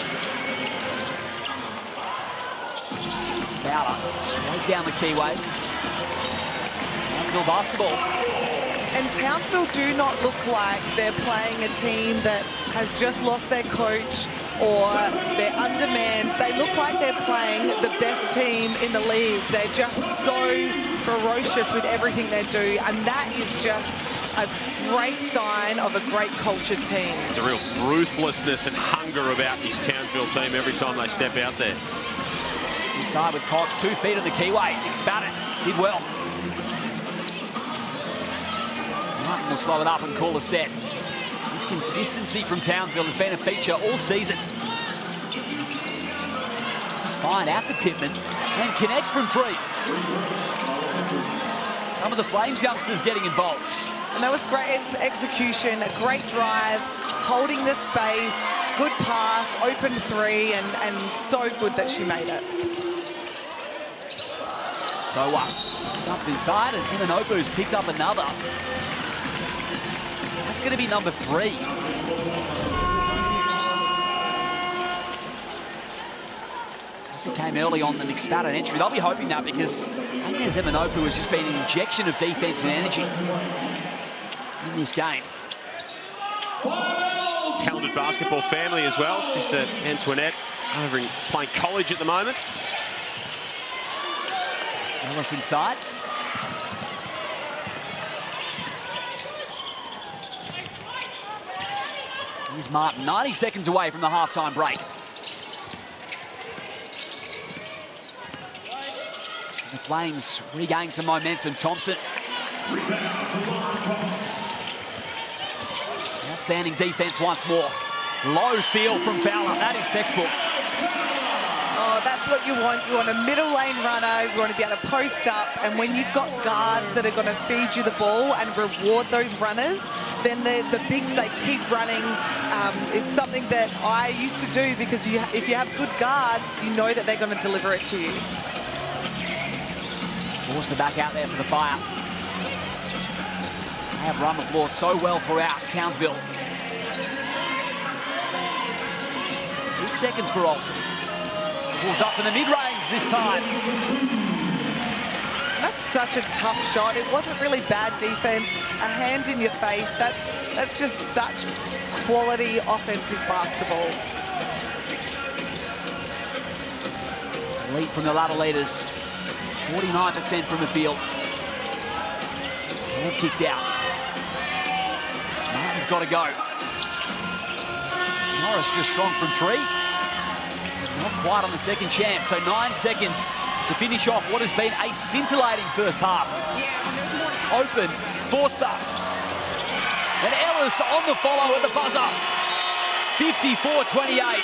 Fowler straight down the keyway. Townsville basketball. And Townsville do not look like they're playing a team that has just lost their coach or they're undermanned. They look like they're playing the best team in the league. They're just so ferocious with everything they do, and that is just a great sign of a great cultured team. There's a real ruthlessness and hunger about this Townsville team every time they step out there. Inside with Cox, 2 feet on the keyway. McSpadden did well. Martin will slow it up and call a set. This consistency from Townsville has been a feature all season. He's fired out to Pittman and connects from 3. Some of the Flames youngsters getting involved. And that was great execution, a great drive, holding the space, good pass, open 3, and so good that she made it. So dumped inside, and Imanopu's picked up another. That's going to be number 3. It came early on the McSpadden entry. They'll be hoping that because Agnes Emanopu has just been an injection of defence and energy in this game. Talented basketball family as well. Sister Antoinette over playing college at the moment. Ellis inside. Here's Martin, 90 seconds away from the halftime break. The Flames regain some momentum. Thompson. Outstanding defense once more. Low seal from Fowler. That is textbook. Oh, that's what you want. You want a middle lane runner. You want to be able to post up. And when you've got guards that are going to feed you the ball and reward those runners, then the bigs, they keep running. It's something that I used to do because if you have good guards, you know that they're going to deliver it to you. Forster back out there for the Fire. They have run the floor so well throughout Townsville. 6 seconds for Olsen. Pulls up from the mid-range this time. That's such a tough shot. It wasn't really bad defense. A hand in your face. That's just such quality offensive basketball. Lead from the ladder leaders. 49% from the field. And kicked out. Martin's got to go. Norris just strong from three. Not quite on the second chance, so 9 seconds to finish off what has been a scintillating first half. Open, Forster. And Ellis on the follow at the buzzer. 54-28.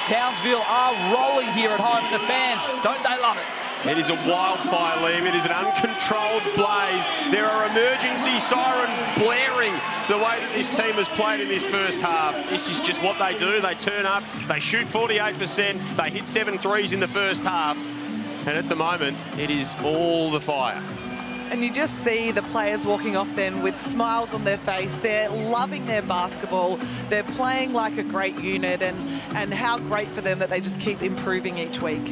Townsville are rolling here at home, and the fans, don't they love it? It is a wildfire, Liam. It is an uncontrolled blaze. There are emergency sirens blaring the way that this team has played in this first half. This is just what they do. They turn up, they shoot 48%, they hit 7 threes in the first half. And at the moment, it is all the Fire. And you just see the players walking off then with smiles on their face. They're loving their basketball. They're playing like a great unit, and how great for them that they just keep improving each week.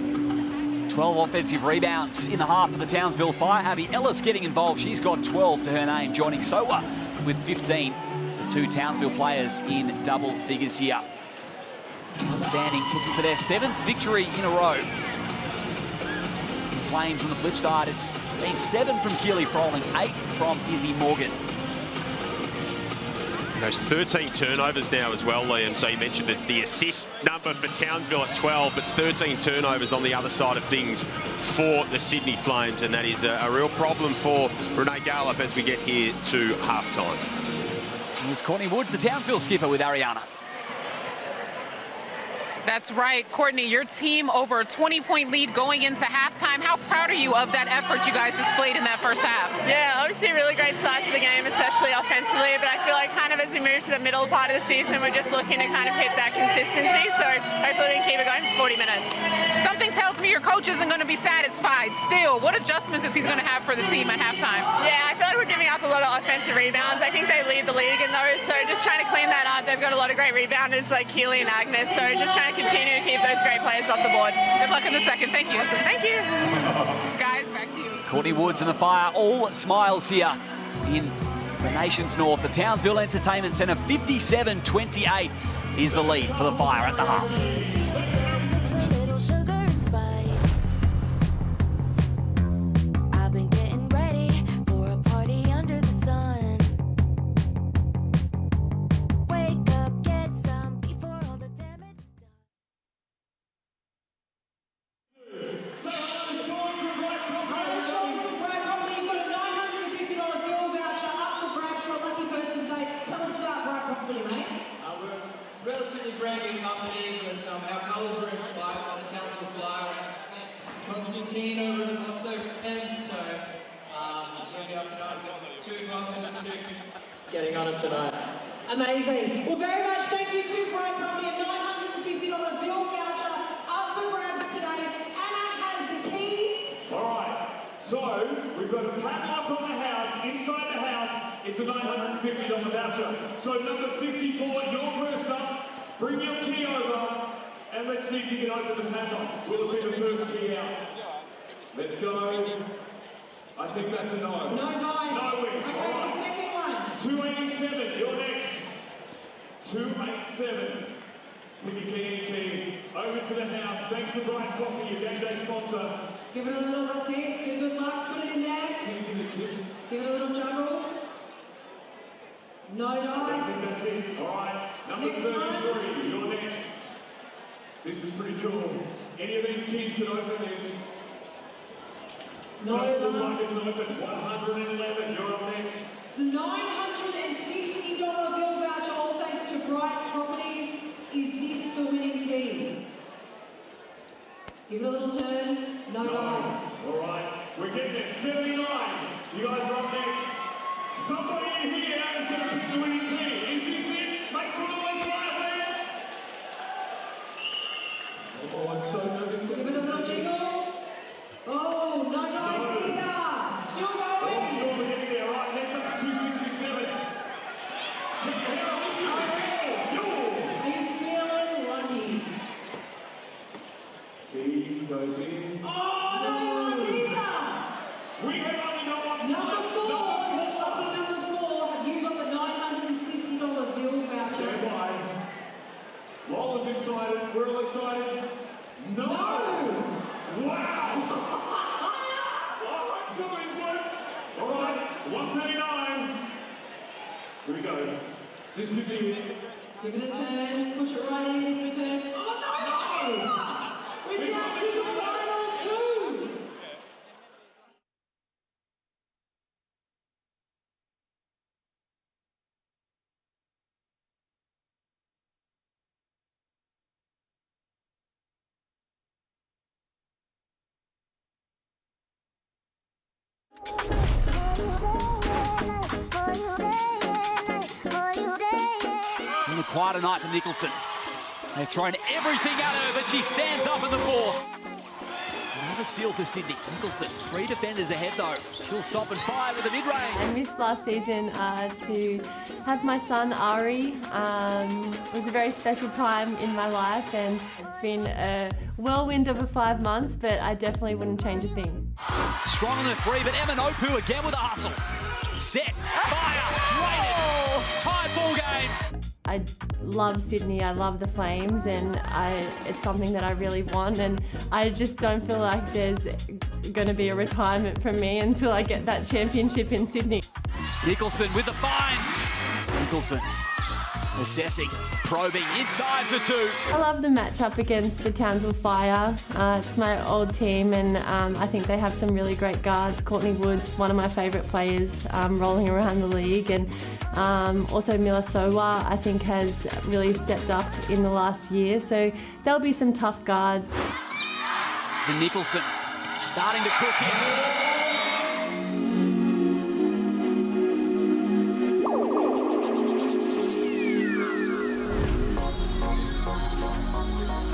12 offensive rebounds in the half for the Townsville Fire. Abby Ellis getting involved. She's got 12 to her name, joining Sowa with 15. The two Townsville players in double figures here. Outstanding, looking for their 7th victory in a row. The Flames on the flip side, it's been 7 from Keely Froling, 8 from Izzy Morgan. Those 13 turnovers now as well, Liam. So you mentioned that the assist number for Townsville at 12, but 13 turnovers on the other side of things for the Sydney Flames, and that is a real problem for Rd8 Gallup as we get here to halftime. Here's Courtney Woods, the Townsville skipper, with Ariana. That's right, Courtney, your team over a 20-point lead going into halftime. How proud are you of that effort you guys displayed in that first half? Yeah, obviously a really great start to the game, especially offensively, but I feel like kind of as we move to the middle part of the season, we're just looking to kind of hit that consistency, so hopefully we can keep it going for 40 minutes. Something tells me your coach isn't going to be satisfied still. What adjustments is he going to have for the team at halftime? Yeah, I feel like we're giving up a lot of offensive rebounds. I think they lead the league in those, so just trying to clean that up. They've got a lot of great rebounders like Keely and Agnes, so just trying to continue to keep those great players off the board. Good luck in the second. Thank you. Awesome. Thank you. Guys, back to you. Courtney Woods and the Fire, all smiles here in the nation's north. The Townsville Entertainment Centre, 57-28 is the lead for the Fire at the half. Relatively brand new company, but our colours were inspired by the Townsville Fire and Constantine over at Oxford, and so we'll be up tonight. We've got 2 boxes to do. Getting on it tonight. Amazing. Well, very much thank you to Brad Company. A $950 bill voucher up for grabs today. Anna has the keys. All right, so we've got a padlock on the house. Inside the house is a $950 voucher. So number 54, you're first up. Bring your key over And let's see if you can open the padlock. Will it be the first key out? Let's go. I think that's a no. No dice. No win. Okay, All the right. second one. 287, you're next. 287. Pick a key. Over to the house. Thanks for Brian Coffee, your game day sponsor. Give it a little, that's it. Good luck, put it in there. Give it a kiss. Give it a little juggle. No I think dice. that's it. All right. Number Next 33, you're next. This is pretty cool. Any of these keys can open this. No Doesn't look luck. like it's open. 111, you're up next. It's a $950 bill voucher, all thanks to Bright Properties. Is this the winning key? Give it a little turn. No dice. All right. We're getting it. 79. You guys are up next. Somebody in here is going to pick the winning key. Is this it? Make some noise, Brian, please. Oh, I'm so nervous. Give it a little jiggle. Oh, no dice either. Still Oh, going. sure, we're getting there. All right, next up is 267. Check your hair out. Listen. Are you feeling lucky? Key goes in. Oh, no luck either. We have only got one. Number 4, lucky number 4. You got the $950 bill voucher. Stand by. Lola's excited. We're all excited. No! Wow! All right, somebody's worked. All right, 139. Here we go. This is it. Give it a turn. Push it right in. Give it a turn. Oh, no! We're down to the final 2. Been a quieter night for Nicholson. They've thrown everything at her, but she stands up in the fourth. Another steal for Sydney. Nicholson, 3 defenders ahead though. She'll stop and fire with the mid-range. I missed last season to have my son Ari. It was a very special time in my life, and it's been a whirlwind of 5 months, but I definitely wouldn't change a thing. Strong on the 3, but Emma Nopu again with a hustle. Set, fire, waited, tied ball game. I love Sydney, I love the Flames, and it's something that I really want, and I just don't feel like there's going to be a retirement from me until I get that championship in Sydney. Nicholson with the finds. Nicholson assessing, probing, inside for 2. I love the matchup against the Townsville Fire. It's my old team, and I think they have some really great guards. Courtney Wood's one of my favourite players rolling around the league, and also Mila Sowa I think has really stepped up in the last year, so there'll be some tough guards. To Nicholson, starting to cook in.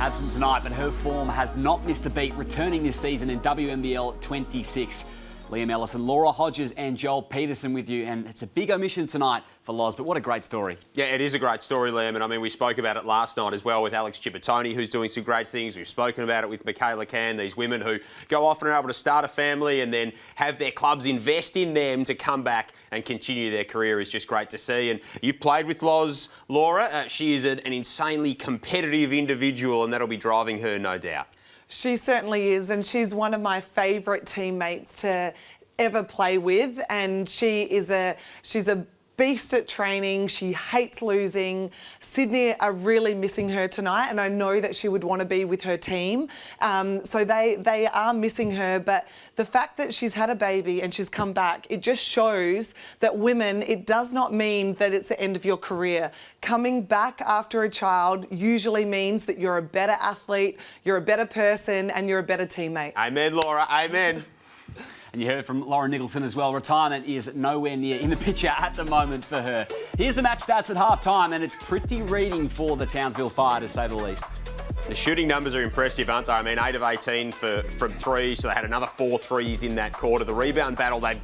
Absent tonight, but her form has not missed a beat, returning this season in WNBL 26. Liam Ellison, Laura Hodges and Joel Peterson with you, and it's a big omission tonight for Loz, but what a great story. Yeah, it is a great story, Liam, and I mean, we spoke about it last night as well with Alex Chipotoni, who's doing some great things. We've spoken about it with Michaela Can, these women who go off and are able to start a family and then have their clubs invest in them to come back and continue their career is just great to see. And you've played with Loz, Laura. She is an insanely competitive individual, and that'll be driving her, no doubt. She certainly is, and she's one of my favourite teammates to ever play with, and she's a beast at training. She hates losing. Sydney are really missing her tonight, and I know that she would want to be with her team. So they are missing her, but the fact that she's had a baby and she's come back, it just shows that women, it does not mean that it's the end of your career. Coming back after a child usually means that you're a better athlete, you're a better person, and you're a better teammate. Amen, Laura, amen. And you heard from Lauren Nicholson as well. Retirement is nowhere near in the picture at the moment for her. Here's the match stats at half-time, and it's pretty reading for the Townsville Fire, to say the least. The shooting numbers are impressive, aren't they? I mean, 8 of 18 from 3, so they had another 4 threes in that quarter. The rebound battle, they've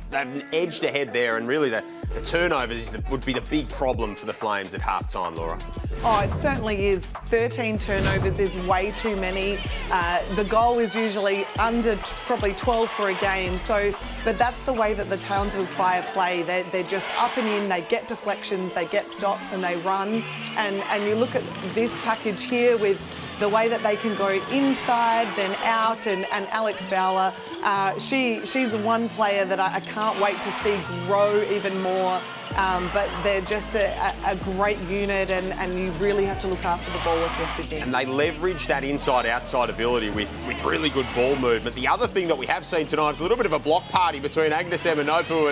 edged ahead there, and really the turnovers would be the big problem for the Flames at halftime, Laura. Oh, it certainly is. 13 turnovers is way too many. The goal is usually under probably 12 for a game. But that's the way that the Townsville Fire play. They're just up and in, they get deflections, they get stops and they run. And you look at this package here with the way that they can go inside, then out, and Alex Fowler, she's one player that I can't wait to see grow even more. But they're just a great unit, and you really have to look after the ball if you're Sydney. And they leverage that inside-outside ability with really good ball movement. The other thing that we have seen tonight is a little bit of a block party between Agnes Eminopu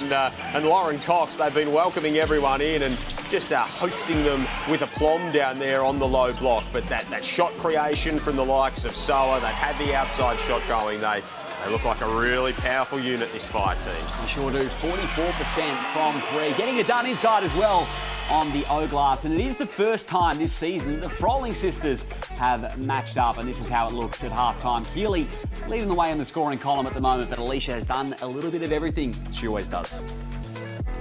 and Lauren Cox. They've been welcoming everyone in and just hosting them with aplomb down there on the low block. But that shot creation from the likes of Soa, they've had the outside shot going. They look like a really powerful unit, this Fire team. They sure do. 44% from 3. Getting it done inside as well on the O-Glass. And it is the first time this season that the Froling sisters have matched up. And this is how it looks at halftime. Keely leading the way in the scoring column at the moment, but Alicia has done a little bit of everything. She always does.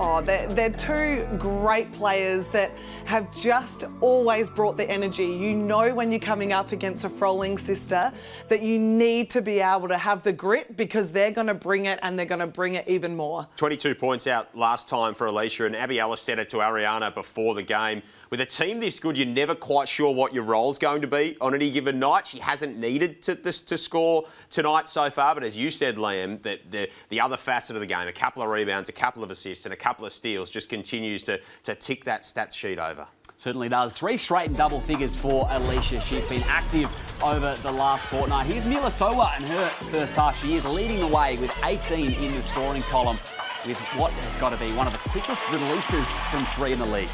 Oh, they're two great players that have just always brought the energy. You know when you're coming up against a Froling sister that you need to be able to have the grit because they're going to bring it and they're going to bring it even more. 22 points out last time for Alicia, and Abby Ellis said it to Ariana before the game. With a team this good, you're never quite sure what your role's going to be on any given night. She hasn't needed to score tonight so far, but as you said, Liam, that the other facet of the game, a couple of rebounds, a couple of assists and a couple of steals just continues to tick that stats sheet over. Certainly does. 3 straight in double figures for Alicia. She's been active over the last fortnight. Here's Mila Sowa in her first half. She is leading the way with 18 in the scoring column with what has got to be one of the quickest releases from 3 in the league.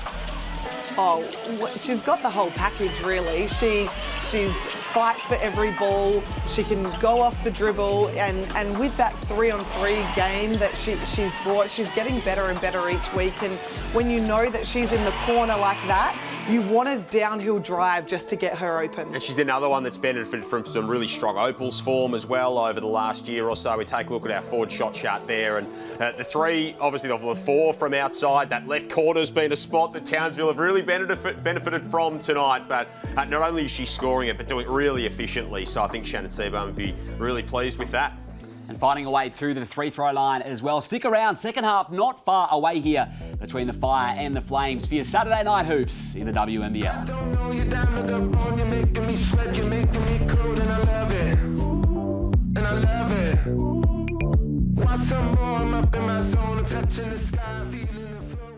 Oh, she's got the whole package, really. She fights for every ball. She can go off the dribble, and with that 3-on-3 game that she's brought, she's getting better and better each week. And when you know that she's in the corner like that, you want a downhill drive just to get her open. And she's another one that's benefited from some really strong Opals form as well over the last year or so. We take a look at our forward shot chart there, and the 3, obviously the 4 from outside. That left corner's been a spot that Townsville have really benefited from tonight, but not only is she scoring it, but doing it really efficiently. So I think Shannon Seaborn would be really pleased with that. And finding a way to the free-throw line as well. Stick around, second half not far away here between the Fire and the Flames for your Saturday night hoops in the WNBL. Don't know you diamond up on, you're making me sweat, you're making me cold, and I love it. And I love it. Want some more? I'm up in my zone, I'm touching the sky, feeling the flow.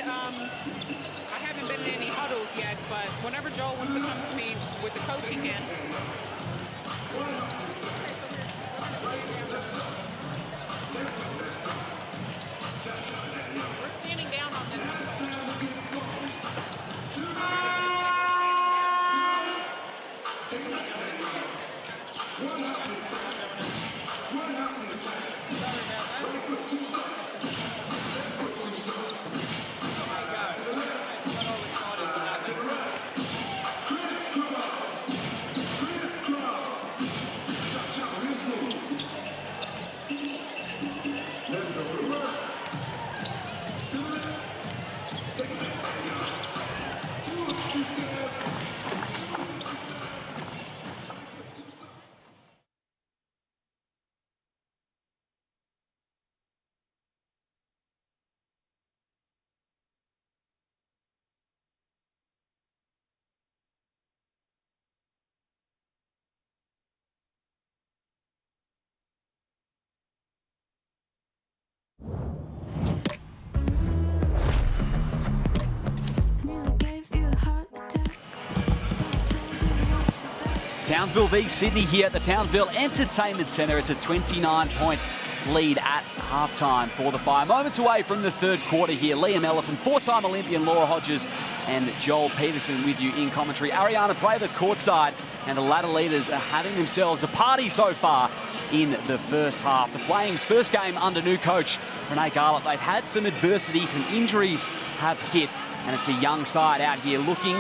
I haven't been in any huddles yet, but whenever Joel wants to come to me with the coaching in. We're standing down on this. Townsville v Sydney here at the Townsville Entertainment Centre. It's a 29-point lead at halftime for the Fire. Moments away from the third quarter here. Liam Ellison, four-time Olympian Laura Hodges and Joel Peterson with you in commentary. Ariana Prather courtside, and the ladder leaders are having themselves a party so far in the first half. The Flames' first game under new coach Rd8. They've had some adversity, some injuries have hit, and it's a young side out here looking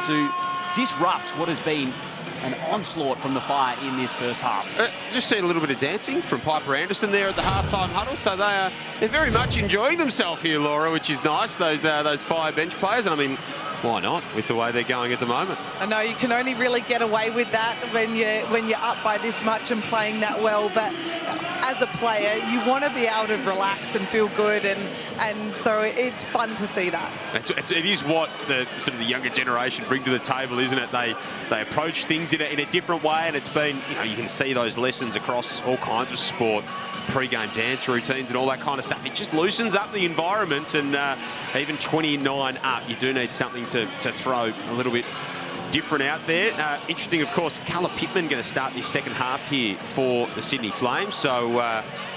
to disrupt what has been an onslaught from the Fire in this first half. Just seen a little bit of dancing from Piper Anderson there at the halftime huddle, so they're very much enjoying themselves here, Laura, which is nice. Those Fire bench players, and I mean, why not with the way they're going at the moment? I know you can only really get away with that when you're up by this much and playing that well, but as a player, you want to be able to relax and feel good, and so it's fun to see that. It is what the sort of the younger generation bring to the table, isn't it? They approach things in a different way, and it's been, you know, you can see those lessons across all kinds of sport, pre-game dance routines and all that kind of stuff. It just loosens up the environment, and even 29 up, you do need something to throw a little bit different out there. Interesting, of course, Carla Pittman going to start this second half here for the Sydney Flames. So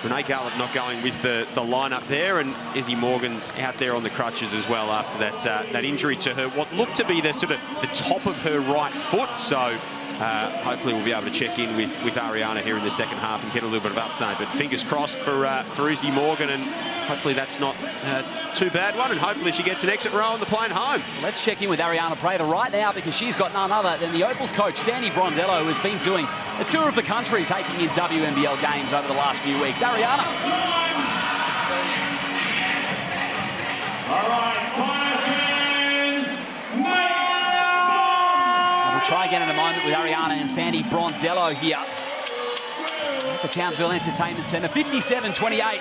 Rd8 not going with the lineup there, and Izzy Morgan's out there on the crutches as well after that injury to her, what looked to be the sort of the top of her right foot. So hopefully we'll be able to check in with Ariana here in the second half and get a little bit of update. But fingers crossed for Izzy Morgan, and hopefully that's not too bad one, and hopefully she gets an exit row on the plane home. Let's check in with Ariana Prather right now, because she's got none other than the Opals coach, Sandy Brondello, who has been doing a tour of the country, taking in WNBL games over the last few weeks. Ariana. All right, We'll try again in a moment with Ariana and Sandy Brondello here at the Townsville Entertainment Centre. 57-28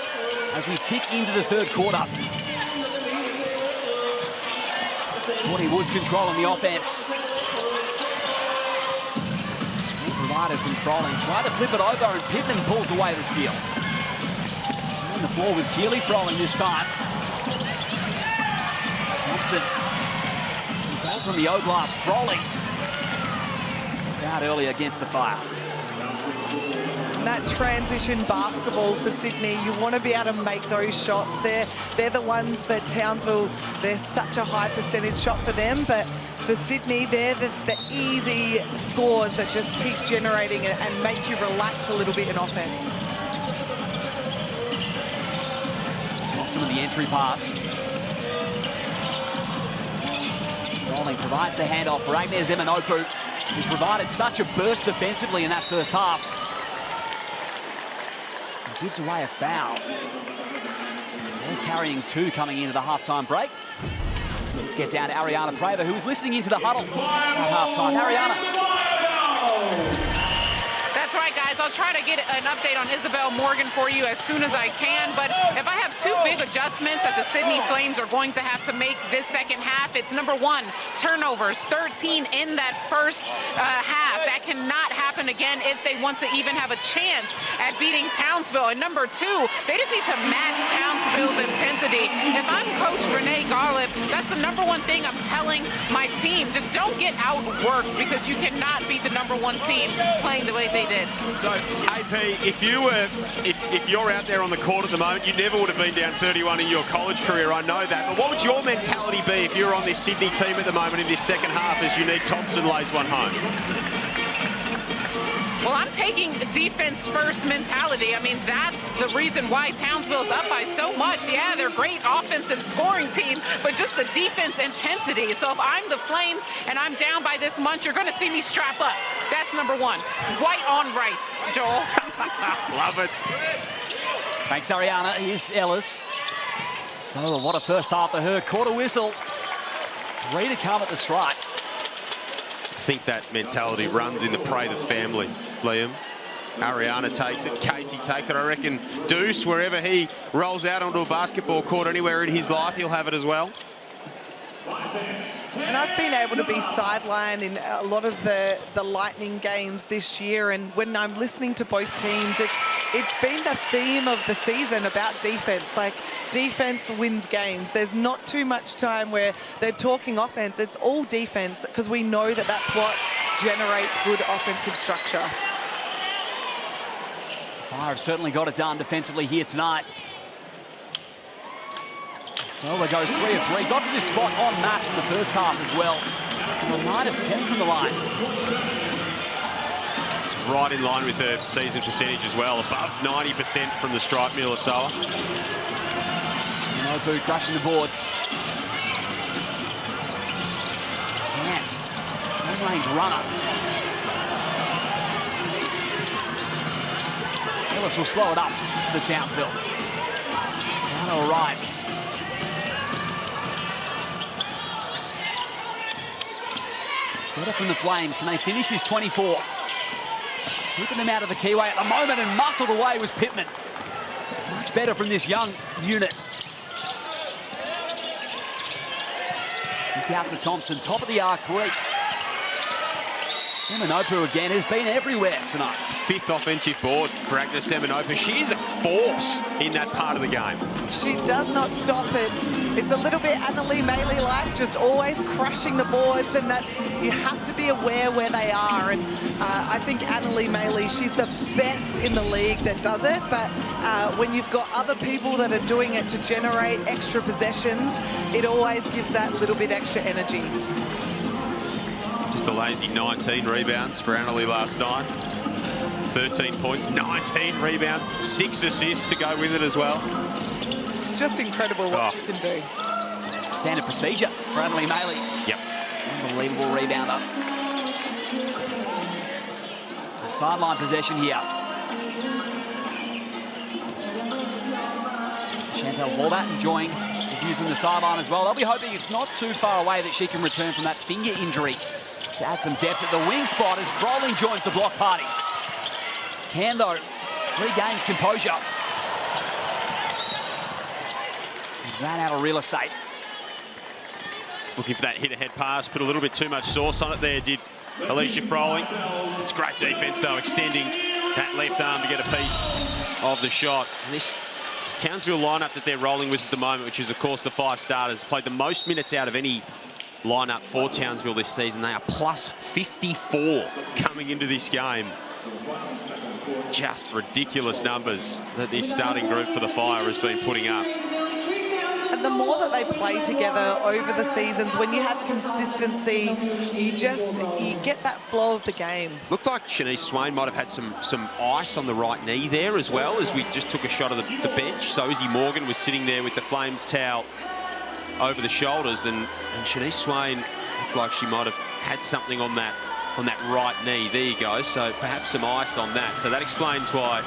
as we tick into the third quarter. Courtney Woods controlling the offense. Screen provided from Froling. Tried to flip it over, and Pittman pulls away the steal. On the floor with Keely Froling this time. Thompson is involved on the O-glass. Froling fouled earlier against the Fire. And that transition basketball for Sydney, you want to be able to make those shots. They're the ones that Townsville, they're such a high percentage shot for them, but for Sydney, they're the easy scores that just keep generating and make you relax a little bit in offense. Thompson with the entry pass. Froling provides the handoff for Agnes Eminopu, who provided such a burst defensively in that first half. Gives away a foul. Was carrying two coming into the halftime break. Let's get down to Ariana Prather, who was listening into the huddle at halftime. Ariana. That's right, guys. I'll try to get an update on Isabel Morgan for you as soon as I can. But if I have two big adjustments that the Sydney Flames are going to have to make this second half, it's number one, turnovers, 13 in that first half. That cannot happen again if they want to even have a chance at beating Townsville. And number two, they just need to match Townsville's intensity. If I'm Coach Rd8, that's the number one thing I'm telling my team. Just don't get outworked, because you cannot beat the number one team playing the way they did. did. So, AP, if you're out there on the court at the moment, you never would have been down 31 in your college career, I know that. But what would your mentality be if you're on this Sydney team at the moment in this second half as Unique Thompson lays one home? Well, I'm taking defense first mentality. I mean, that's the reason why Townsville's up by so much. Yeah, they're a great offensive scoring team, but just the defense intensity. So if I'm the Flames and I'm down by this much, you're going to see me strap up. That's number one. White on rice, Joel. Love it. Thanks, Ariana. Here's Ellis. So what a first half for her. Quarter whistle. 3 to come at the strike. I think that mentality runs in the Prather family, Liam. Ariana takes it, Casey takes it. I reckon Deuce, wherever he rolls out onto a basketball court anywhere in his life, he'll have it as well. And I've been able to be sidelined in a lot of the Lightning games this year, and when I'm listening to both teams, it's been the theme of the season about defense. Like, defense wins games. There's not too much time where they're talking offense. It's all defense, because we know that that's what generates good offensive structure. Fire have certainly got it done defensively here tonight. Sola goes 3 of 3. Got to this spot en masse in the first half as well. A 9 of 10 from the line. It's right in line with her season percentage as well. Above 90% from the stripe, Milasoa. Nobu crushing the boards. Can. Long-range runner. Ellis will slow it up for Townsville. Rano arrives. Better from the Flames. Can they finish this 24? Keeping them out of the keyway at the moment, and muscled away was Pittman. Much better from this young unit. Kicked out to Thompson, top of the arc, 3. Seminopu again has been everywhere tonight. 5th offensive board for Agnes Seminopu. She is a force in that part of the game. She does not stop. It's a little bit Annalie Maley-like, just always crushing the boards, and that's, you have to be aware where they are. And I think Annalie Maley, she's the best in the league that does it, but when you've got other people that are doing it to generate extra possessions, it always gives that little bit extra energy. Just a lazy 19 rebounds for Annalie last night. 13 points, 19 rebounds, 6 assists to go with it as well. It's just incredible what you can do. Standard procedure for Annalie Maley. Yep. Unbelievable rebounder. A sideline possession here. Chantal Horvat enjoying the view from the sideline as well. They'll be hoping it's not too far away that she can return from that finger injury to add some depth at the wing spot as Froling joins the block party. Can, though, regains composure. And ran out of real estate. It's looking for that hit-ahead pass, put a little bit too much sauce on it there, did Alicia Froling. It's great defense, though, extending that left arm to get a piece of the shot. And this Townsville lineup that they're rolling with at the moment, which is, of course, the 5 starters, played the most minutes out of any lineup for Townsville this season. They are plus 54 coming into this game. Just ridiculous numbers that this starting group for the Fire has been putting up. And the more that they play together over the seasons, when you have consistency, you get that flow of the game. Looked like Shanice Swain might have had some ice on the right knee there as well, as we just took a shot of the bench. So Izzy Morgan was sitting there with the Flames towel over the shoulders, and Shanice Swain looked like she might have had something on that right knee. There you go. So perhaps some ice on that. So that explains why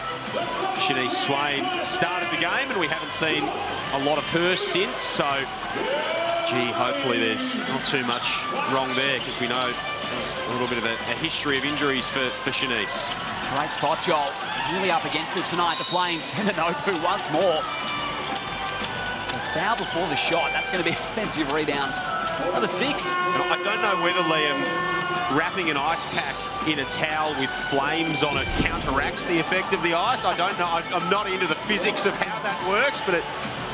Shanice Swain started the game, and we haven't seen a lot of her since. So, gee, hopefully there's not too much wrong there, because we know there's a little bit of a history of injuries for Shanice. Great spot, Joel. Really up against it tonight. The Flames. Seminopu once more. So foul before the shot. That's going to be offensive rebound. Number 6. And I don't know whether, Liam, wrapping an ice pack in a towel with flames on it counteracts the effect of the ice. I don't know. I'm not into the physics of how that works, but it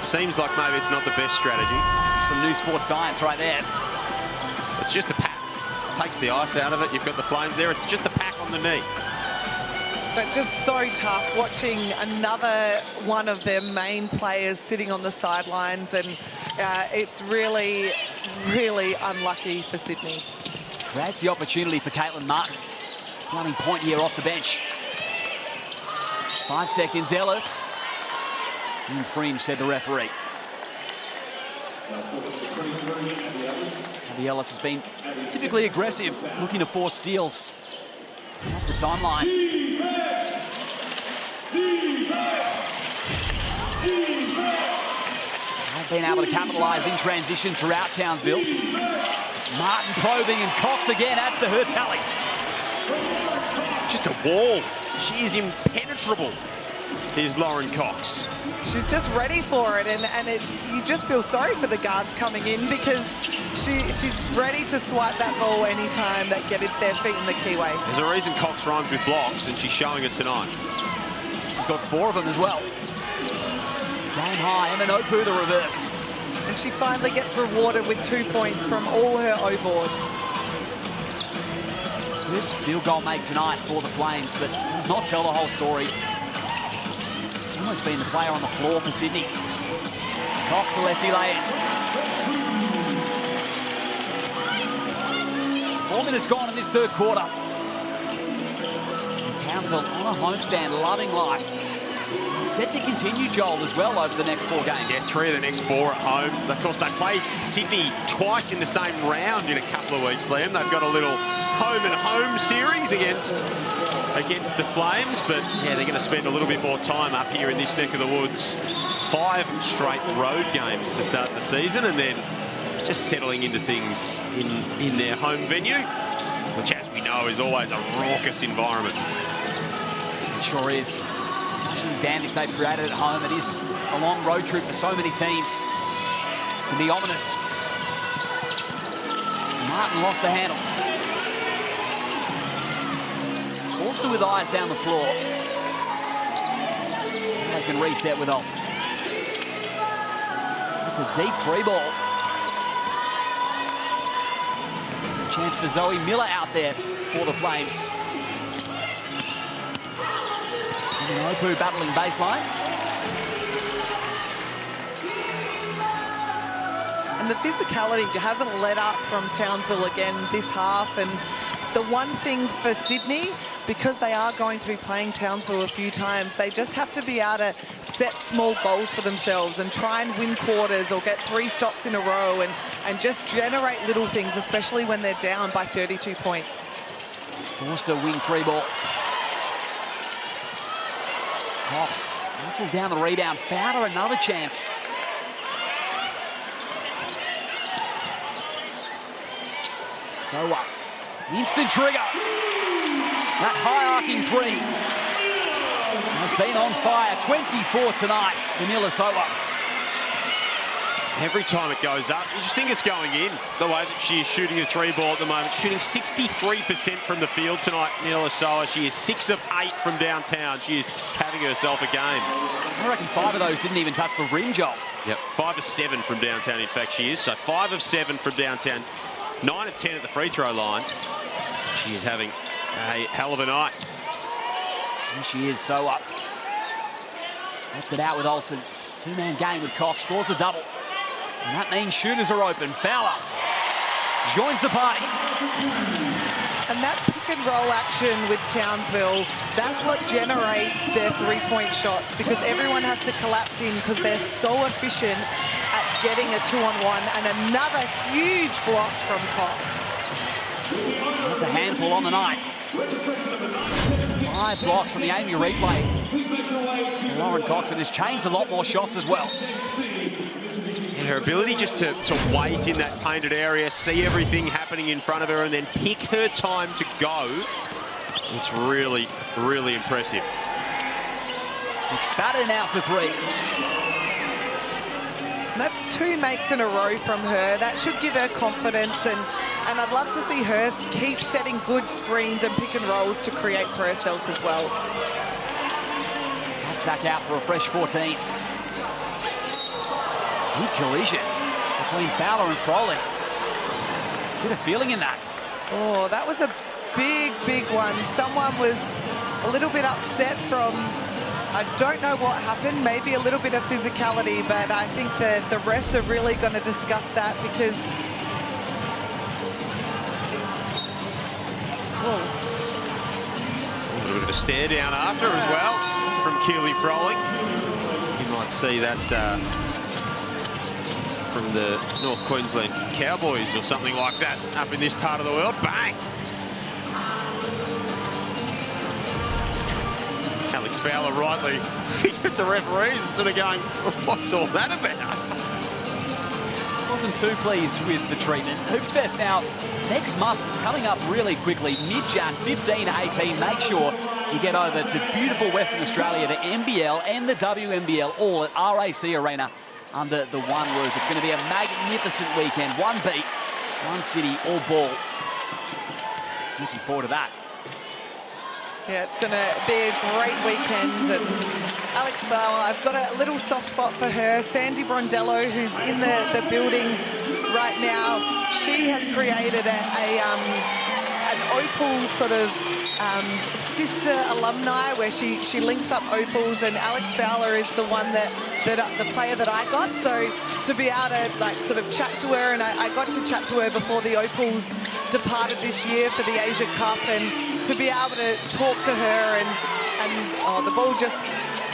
seems like maybe it's not the best strategy. Some new sports science right there. It's just a pack. Takes the ice out of it. You've got the flames there. It's just a pack on the knee. But just so tough watching another one of their main players sitting on the sidelines, and it's really, really unlucky for Sydney. Creates the opportunity for Caitlin Martin. Running point here off the bench. 5 seconds, Ellis. Infringe, said the referee. Abby Ellis has been typically aggressive, looking to force steals off the timeline. They've been able to capitalise in transition throughout Townsville. Martin probing, and Cox again adds to her tally. Just a wall. She is impenetrable. Here's Lauren Cox. She's just ready for it, and you just feel sorry for the guards coming in, because she's ready to swipe that ball anytime they get their feet in the keyway. There's a reason Cox rhymes with blocks, and she's showing it tonight. She's got 4 of them as well. Game high, Emma Nopu the reverse. And she finally gets rewarded with 2 points from all her O-boards. First field goal made tonight for the Flames, but does not tell the whole story. It's almost been the player on the floor for Sydney. Cox, the lefty, lay in. 4 minutes gone in this third quarter. And Townsville on a homestand, loving life. Set to continue, Joel, as well over the next 4 games. Yeah, 3 of the next 4 at home. Of course, they play Sydney twice in the same round in a couple of weeks, Liam. They've got a little home-and-home series against the Flames, but yeah, they're going to spend a little bit more time up here in this neck of the woods. 5 straight road games to start the season, and then just settling into things in their home venue, which, as we know, is always a raucous environment. It sure is. Such an advantage they've created at home. It is a long road trip for so many teams. It can be ominous. Martin lost the handle. Forster with eyes down the floor. They can reset with Olsen. It's a deep 3 ball. A chance for Zoe Miller out there for the Flames. Opu battling baseline. And the physicality hasn't let up from Townsville again this half. And the one thing for Sydney, because they are going to be playing Townsville a few times, they just have to be able to set small goals for themselves and try and win quarters or get 3 stops in a row and just generate little things, especially when they're down by 32 points. Forster wing 3 ball. Cox penciled down the rebound. Fowler another chance. So what? Instant trigger. That high arcing 3 has been on fire. 24 tonight for Nilasova. Every time it goes up, you just think it's going in. The way that she is shooting a 3 ball at the moment, shooting 63% from the field tonight, Nilasova. She is 6 of 8 from downtown. She is having herself a game. I reckon 5 of those didn't even touch the rim, Joel. Yep, 5 of 7 from downtown, in fact, she is. So 5 of 7 from downtown, 9 of 10 at the free throw line. She is having a hell of a night. And she is so up. Opted out with Olsen. 2-man game with Cox, draws the double. And that means shooters are open. Fowler joins the party. And that pick and roll action with Townsville, that's what generates their 3-point shots, because everyone has to collapse in because they're so efficient at getting a 2-on-1, and another huge block from Cox. That's a handful on the night. 5 blocks on the Amy replay. Lauren Cox, and has changed a lot more shots as well. And her ability just to wait in that painted area, see everything happening in front of her, and then pick her time to go. It's really, really impressive. McSpadden out for 3. That's 2 makes in a row from her. That should give her confidence, and I'd love to see her keep setting good screens and pick and rolls to create for herself as well. Tapped back out for a fresh 14. Big collision between Fowler and Froley. Bit of feeling in that. Oh, that was a big one. Someone was a little bit upset from, I don't know what happened, maybe a little bit of physicality, but I think that the refs are really going to discuss that because A little bit of a stare down after as well from Keely Froling. You might see that from the North Queensland Cowboys or something like that up in this part of the world. Bang! Alex Fowler rightly looking at the referees and sort of going, what's all that about? Wasn't too pleased with the treatment. Hoops Fest now, next month, it's coming up really quickly, mid-Jan, 15 to 18. Make sure you get over to beautiful Western Australia, the NBL and the WNBL, all at RAC Arena under the one roof. It's going to be a magnificent weekend. One beat, one city, all ball. Looking forward to that. Yeah, it's going to be a great weekend. And Alex Fowler, I've got a little soft spot for her. Sandy Brondello, who's in the building right now, she has created an Opal sort of sister alumni where she links up Opals, and Alex Fowler is the one the player that I got. So to be able to like sort of chat to her, and I got to chat to her before the Opals departed this year for the Asia Cup, and to be able to talk to her and oh, the ball just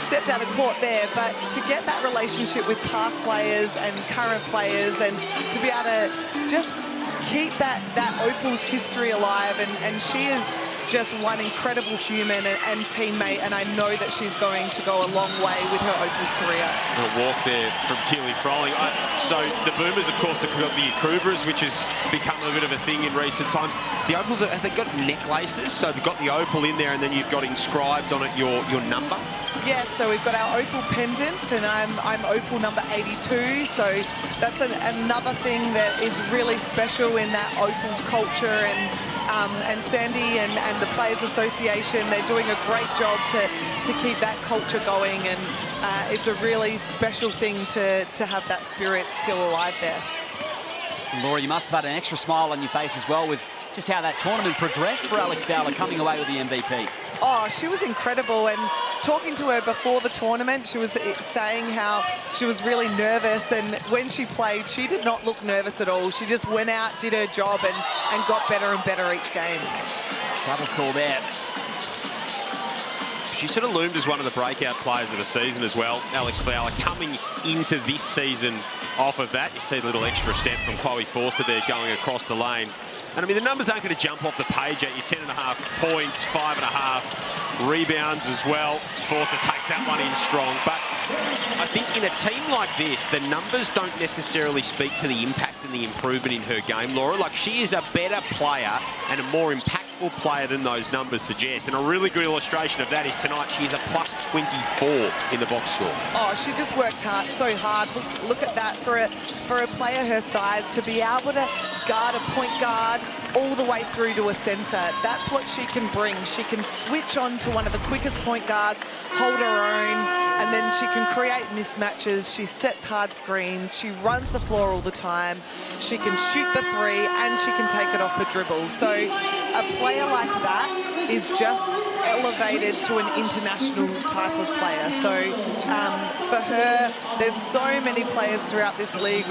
stepped out of court there, but to get that relationship with past players and current players, and to be able to just keep that Opals history alive, and she is just one incredible human and teammate, and I know that she's going to go a long way with her Opals career. A walk there from Keely Froling. So the Boomers, of course, have got the Akrubras, which has become a bit of a thing in recent times. The Opals, have they got necklaces? So they've got the Opal in there, and then you've got inscribed on it your number? Yes, so we've got our Opal pendant, and I'm Opal number 82, so that's another thing that is really special in that Opals culture, and Sandy and the Players Association, they're doing a great job to keep that culture going, and it's a really special thing to have that spirit still alive there. Laura, you must have had an extra smile on your face as well with just how that tournament progressed for Alex Fowler coming away with the MVP. Oh, she was incredible, and talking to her before the tournament, she was saying how she was really nervous, and when she played, she did not look nervous at all. She just went out, did her job, and got better and better each game. Travel call there. She sort of loomed as one of the breakout players of the season as well, Alex Fowler, coming into this season off of that. You see a little extra step from Chloe Forster there going across the lane. And I mean, the numbers aren't going to jump off the page at you. 10.5 points, 5.5 rebounds as well. Forster takes that one in strong. But I think in a team like this, the numbers don't necessarily speak to the impact and the improvement in her game, Laura. Like, she is a better player and a more impactful player than those numbers suggest. And a really good illustration of that is tonight she is a plus 24 in the box score. Oh, she just works hard, so hard. Look at that, for a player her size to be able to guard a point guard all the way through to a centre. That's what she can bring. She can switch on to one of the quickest point guards, hold her own, and then she can create mismatches. She sets hard screens. She runs the floor all the time. She can shoot the three, and she can take it off the dribble. So a player like that is just elevated to an international type of player. So for her, there's so many players throughout this league.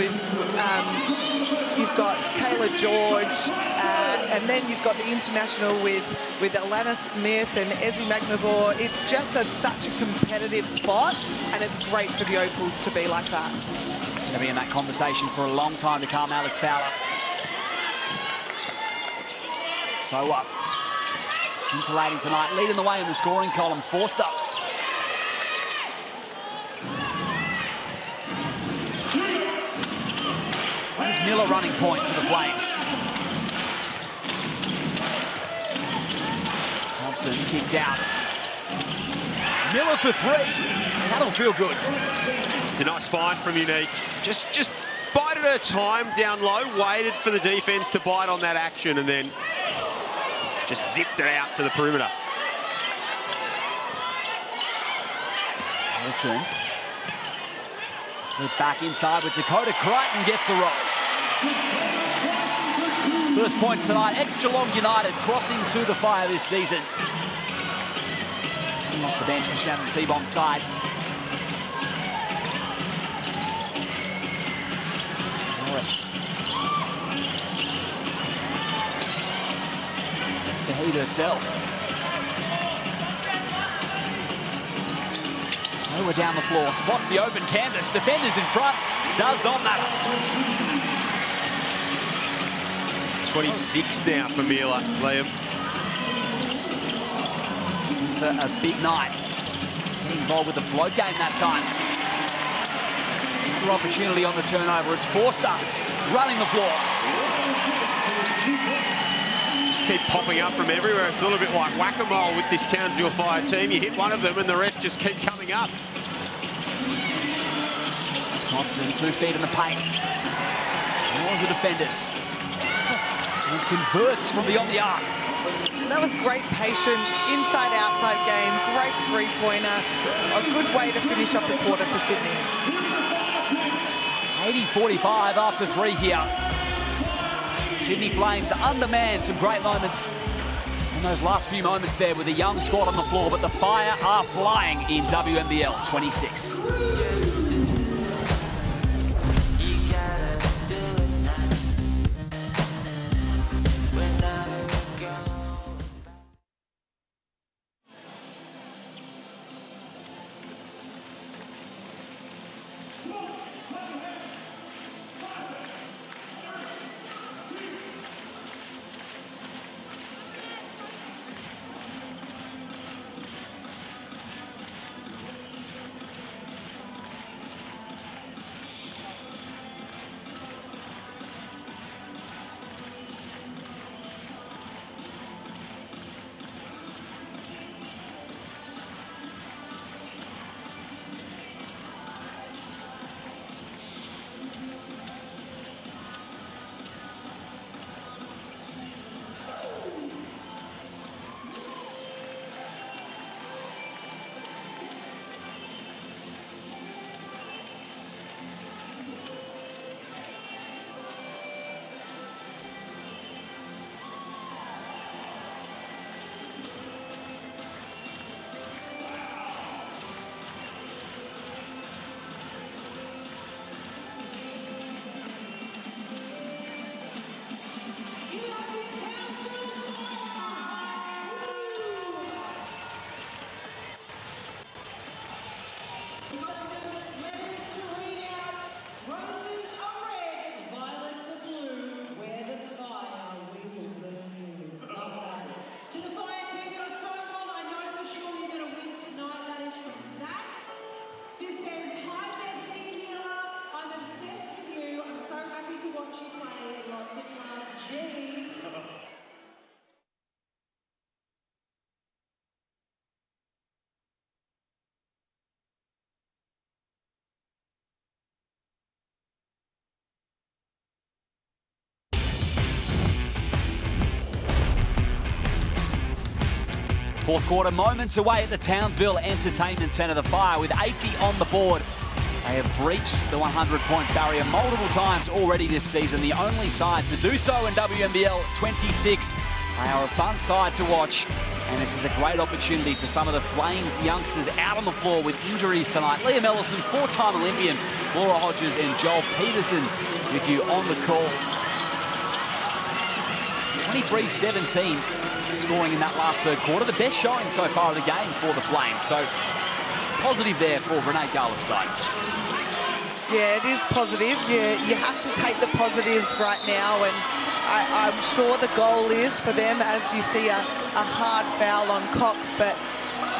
You've got Kayla George, and then you've got the international with Alana Smith and Ezzy Magnavor. It's just such a competitive spot, and it's great for the Opals to be like that. Going to be in that conversation for a long time to come, Alex Fowler. So scintillating tonight, leading the way in the scoring column, Forster. There's Miller running point for the Flames. Thompson kicked out. Miller for three. That'll feel good. It's a nice find from Unique. Just bided her time down low, waited for the defence to bite on that action, and then just zipped it out to the perimeter. Wilson. Flip back inside with Dakota Crichton, gets the roll. First points tonight, ex-Geelong United crossing to the Fire this season. Coming off the bench for Shannon Seabomb's side. Norris. Next to Heed herself. So we're down the floor, spots the open canvas, defenders in front, does not matter. 26 now for Mila, Liam. In for a big night. Getting involved with the float game that time. Another opportunity on the turnover. It's Forster running the floor. Just keep popping up from everywhere. It's a little bit like whack-a-mole with this Townsville Fire team. You hit one of them and the rest just keep coming up. Thompson, 2 feet in the paint. Draws the defenders. And converts from beyond the arc. That was great patience, inside-outside game, great three-pointer. A good way to finish off the quarter for Sydney. 80-45 after 3 here. Sydney Flames undermanned, some great moments in those last few moments there with a young squad on the floor, but the Fire are flying in WNBL 26. Fourth quarter moments away at the Townsville Entertainment Centre. The Fire with 80 on the board. They have breached the 100-point barrier multiple times already this season. The only side to do so in WNBL 26. They are a fun side to watch. And this is a great opportunity for some of the Flames youngsters out on the floor with injuries tonight. Liam Ellison, 4-time Olympian, Laura Hodges and Joel Peterson with you on the call. 23-17 scoring in that last third quarter. The best showing so far of the game for the Flames. So positive there for Rd8 Garliff's side. Yeah, it is positive. You have to take the positives right now, and I'm sure the goal is for them, as you see a hard foul on Cox, but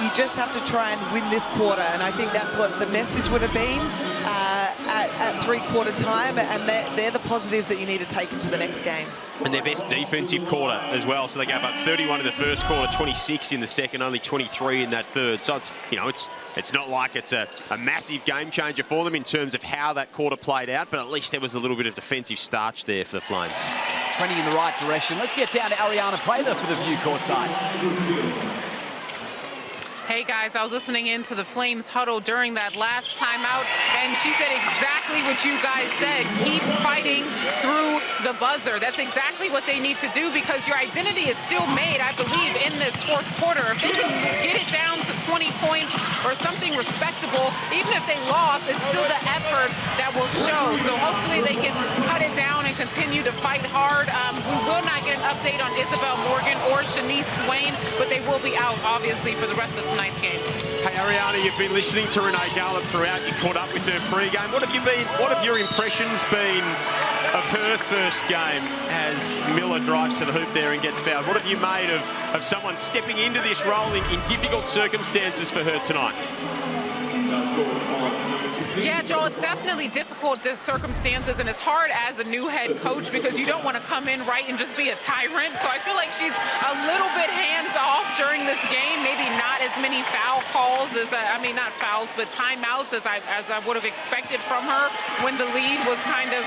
you just have to try and win this quarter, and I think that's what the message would have been at three-quarter time, and they're the positives that you need to take into the next game. And their best defensive quarter as well, so they gave up 31 in the first quarter, 26 in the second, only 23 in that third. So it's, you know, it's not like it's a massive game changer for them in terms of how that quarter played out, but at least there was a little bit of defensive starch there for the Flames. Trending in the right direction. Let's get down to Ariana Prater for the view courtside. Hey guys, I was listening into the Flames huddle during that last timeout, and she said exactly what you guys said. Keep fighting through the buzzer. That's exactly what they need to do, because your identity is still made, I believe, in this fourth quarter. If they can get it down to 20 points or something respectable, even if they lost, it's still the effort that will show. So hopefully they can cut it down and continue to fight hard. We will not get an update on Isabel Morgan or Shanice Swain, but they will be out, obviously, for the rest of tonight's game. Hey Ariana, you've been listening to Rd8 Gallup throughout. You caught up with her pre-game. What have your impressions been of her first game as Miller drives to the hoop there and gets fouled? What have you made of someone stepping into this role in difficult circumstances for her tonight? Yeah, Joel, it's definitely difficult circumstances, and it's hard as a new head coach because you don't want to come in right and just be a tyrant. So I feel like she's a little bit hands-off during this game. Maybe not as many foul calls as, not fouls, but timeouts as I would have expected from her when the lead was kind of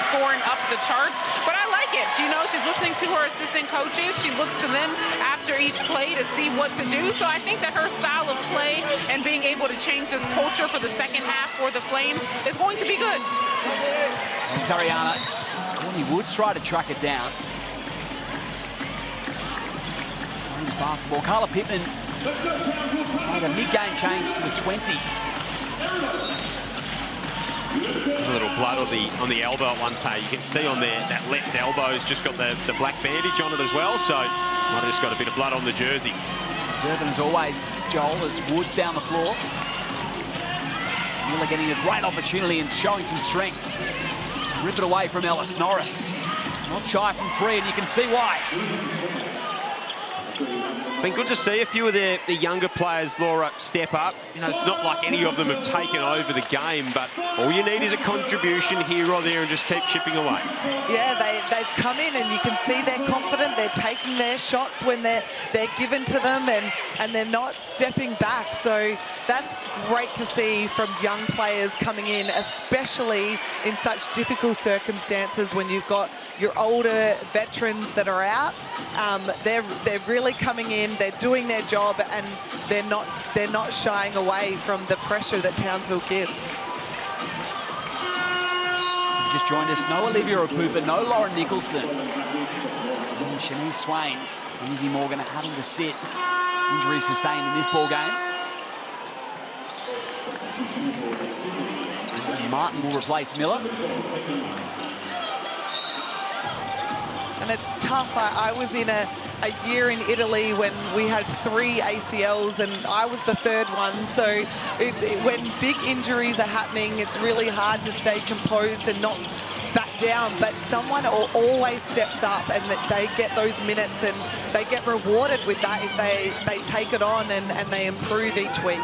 scoring up the charts. But I like it. You know, she's listening to her assistant coaches. She looks to them after each play to see what to do. So I think that her style of play and being able to change this culture for the second half for the Flames is going to be good. Thanks, Ariana. Courtney Woods tried to track it down. Flames basketball. Carla Pittman has made a mid-game change to the 20. A little blood on the elbow at one play. You can see on there that left elbow's just got the black bandage on it as well, so might have just got a bit of blood on the jersey. Observing as always, Joel, as Woods down the floor. Miller getting a great opportunity and showing some strength to rip it away from Ellis. Norris not shy from three, and you can see why. Been good to see a few of the younger players, Laura, step up. You know, it's not like any of them have taken over the game, but all you need is a contribution here or there and just keep chipping away. Yeah, they've come in and you can see they're confident. They're taking their shots when they're given to them, and they're not stepping back. So that's great to see from young players coming in, especially in such difficult circumstances when you've got your older veterans that are out. They're really coming in. They're doing their job, and they're not shying away from the pressure that Townsville give. You've just joined us. No Olivia Rapupa, no Lauren Nicholson. And then Shanice Swain and Izzy Morgan are having to sit. Injury sustained in this ball game. And Martin will replace Miller. And it's tough. I was in a year in Italy when we had 3 ACLs, and I was the 3rd one. So when big injuries are happening, it's really hard to stay composed and not back down. But someone always steps up, and they get those minutes, and they get rewarded with that if they take it on and they improve each week.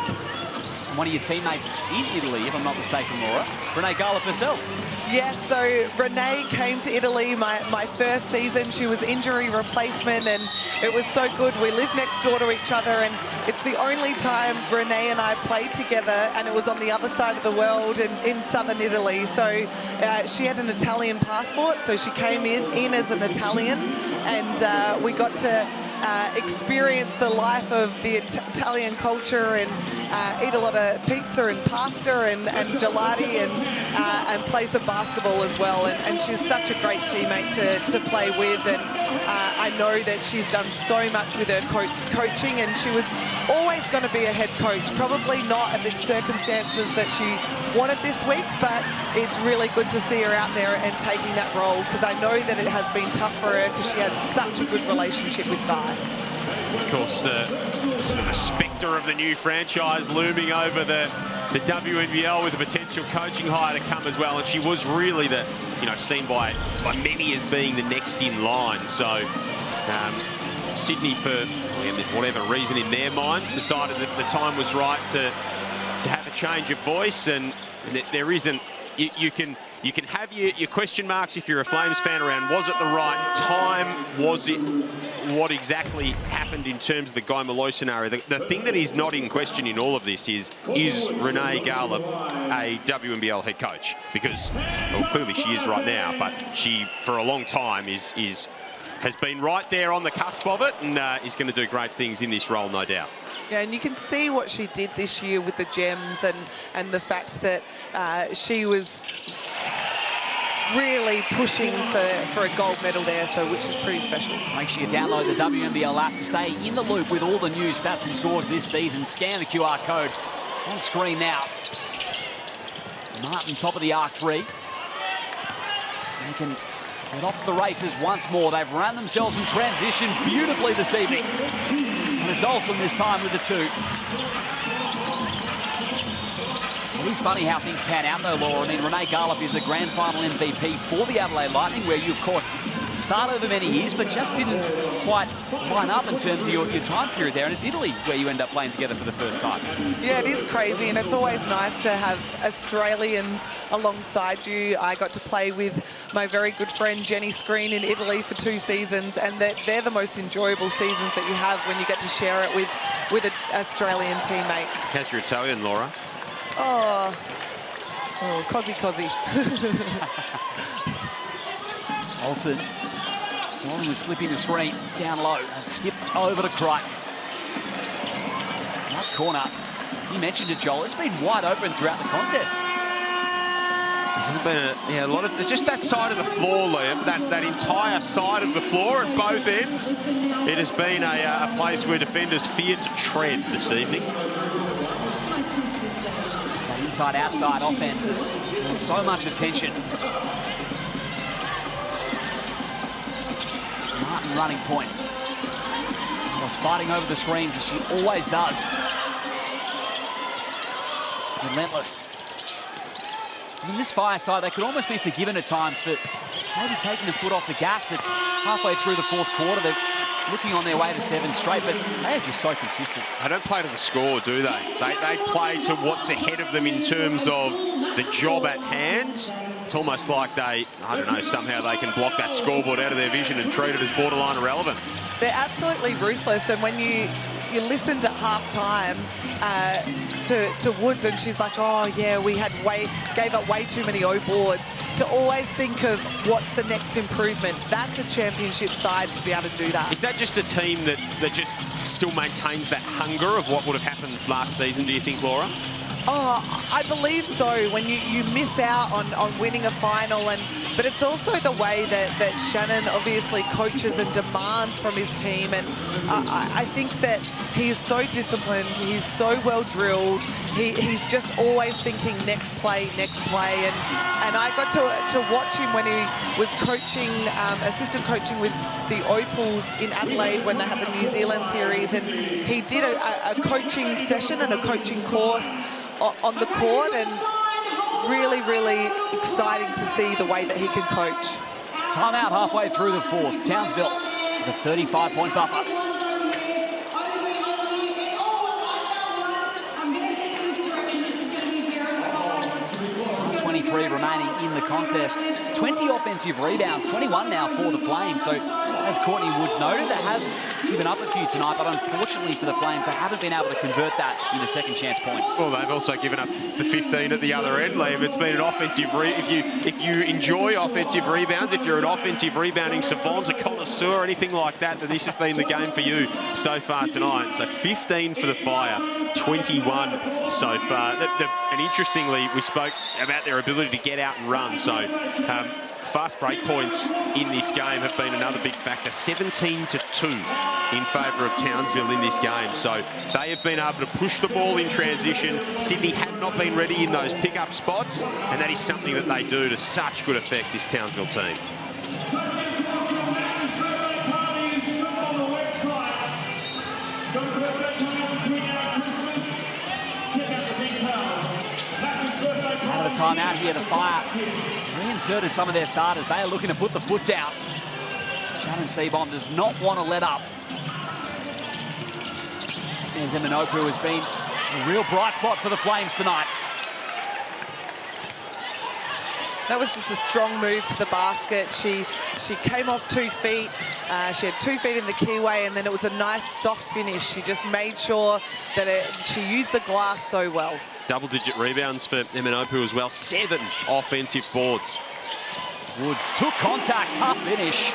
One of your teammates in Italy, if I'm not mistaken, Laura, Rd8 Gallup herself. Yes, so Renee came to Italy my first season. She was injury replacement, and it was so good. We live next door to each other, and it's the only time Renee and I played together, and it was on the other side of the world in southern Italy. So she had an Italian passport, so she came in as an Italian, and we got to experience the life of the Italian culture and eat a lot of pizza and pasta and gelati and play some basketball as well. And she's such a great teammate to play with, and I know that she's done so much with her coaching, and she was always going to be a head coach. Probably not in the circumstances that she wanted this week, but it's really good to see her out there and taking that role, because I know that it has been tough for her because she had such a good relationship with Guy. Of course, the sort of the spectre of the new franchise looming over the WNBL with a potential coaching hire to come as well, and she was really seen by many as being the next in line. So Sydney, for whatever reason in their minds, decided that the time was right to have a change of voice, and there isn't. You can have your question marks if you're a Flames fan around, was it the right time? Was it what exactly happened in terms of the Guy Malloy scenario? The thing that is not in question in all of this is Rd8 Gallup a WNBL head coach? Because, well, clearly she is right now, but she, for a long time, has been right there on the cusp of it, and is going to do great things in this role, no doubt. Yeah, and you can see what she did this year with the gems and the fact that she was really pushing for a gold medal there, so which is pretty special. Make sure you download the WNBL app to stay in the loop with all the news, stats and scores this season. Scan the QR code on screen now. Martin, top of the arc 3. They can get off to the races once more. They've run themselves in transition beautifully this evening. And it's Olsen this time with the 2. It is funny how things pan out though, Laura. I mean, Renee Garlop is a grand final MVP for the Adelaide Lightning, where you, of course, start over many years, but just didn't quite line up in terms of your time period there. And it's Italy where you end up playing together for the first time. Yeah, it is crazy, and it's always nice to have Australians alongside you. I got to play with my very good friend Jenny Screen in Italy for 2 seasons, and they're the most enjoyable seasons that you have when you get to share it with an Australian teammate. How's your Italian, Laura? Oh, cosy. Olsen, Florey was slipping the screen down low and skipped over to Crichton. That corner, you mentioned it, Joel, it's been wide open throughout the contest. Hasn't been a lot of just that side of the floor, Liam. That entire side of the floor at both ends. It has been a place where defenders feared to tread this evening. It's that inside-outside offense that's drawn so much attention. Martin running point. Alice fighting over the screens as she always does. Relentless. I mean, this Fire side, they could almost be forgiven at times for maybe taking the foot off the gas. It's halfway through the 4th quarter. They're looking on their way to 7 straight, but they are just so consistent. They don't play to the score, do they? They play to what's ahead of them in terms of the job at hand. It's almost like they, I don't know, somehow they can block that scoreboard out of their vision and treat it as borderline irrelevant. They're absolutely ruthless, and when you listened at half-time to Woods, and she's like, oh yeah, we gave up way too many O boards, to always think of what's the next improvement. That's a championship side to be able to do that. Is that just a team that just still maintains that hunger of what would have happened last season, do you think, Laura? Oh, I believe so. When you miss out on winning a final, but it's also the way that Shannon obviously coaches and demands from his team, and I think that he is so disciplined, he's so well drilled, he's just always thinking next play, and I got to watch him when he was coaching, assistant coaching with the Opals in Adelaide when they had the New Zealand series, and he did a coaching session and a coaching course on the court, and really exciting to see the way that he can coach. Timeout halfway through the 4th. Townsville with a 35-point buffer. 5:23 remaining in the contest. 20 offensive rebounds, 21 now for the Flames. So, as Courtney Woods noted, they have given up a few tonight, but unfortunately for the Flames, they haven't been able to convert that into second chance points. Well, they've also given up the 15 at the other end, Liam. It's been an offensive if you enjoy offensive rebounds, if you're an offensive rebounding savant, a connoisseur, or anything like that, then this has been the game for you so far tonight. So 15 for the Fire, 21 so far. And interestingly, we spoke about their ability to get out and run. So fast break points in this game have been another big factor. 17-2 in favour of Townsville in this game. So they have been able to push the ball in transition. Sydney have not been ready in those pick-up spots, and that is something that they do to such good effect, this Townsville team. Out of the timeout here, the Fire reinserted some of their starters. They are looking to put the foot down. Shannon Seabom does not want to let up. There's Eminopu, has been a real bright spot for the Flames tonight. That was just a strong move to the basket. She came off 2 feet. She had 2 feet in the keyway, and then it was a nice soft finish. She just made sure that she used the glass so well. Double-digit rebounds for Eminopu as well. 7 offensive boards. Woods took contact, tough finish.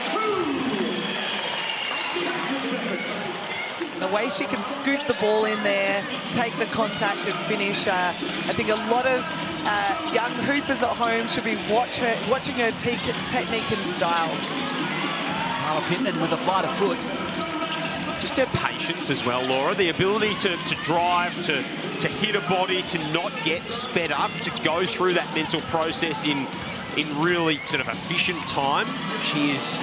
the way she can scoop the ball in there, take the contact and finish. I think a lot of young hoopers at home should be watching her technique and style. Carla Pittman with a flight of foot. Just her patience as well, Laura. The ability to drive, to hit a body, to not get sped up, to go through that mental process in really sort of efficient time. She's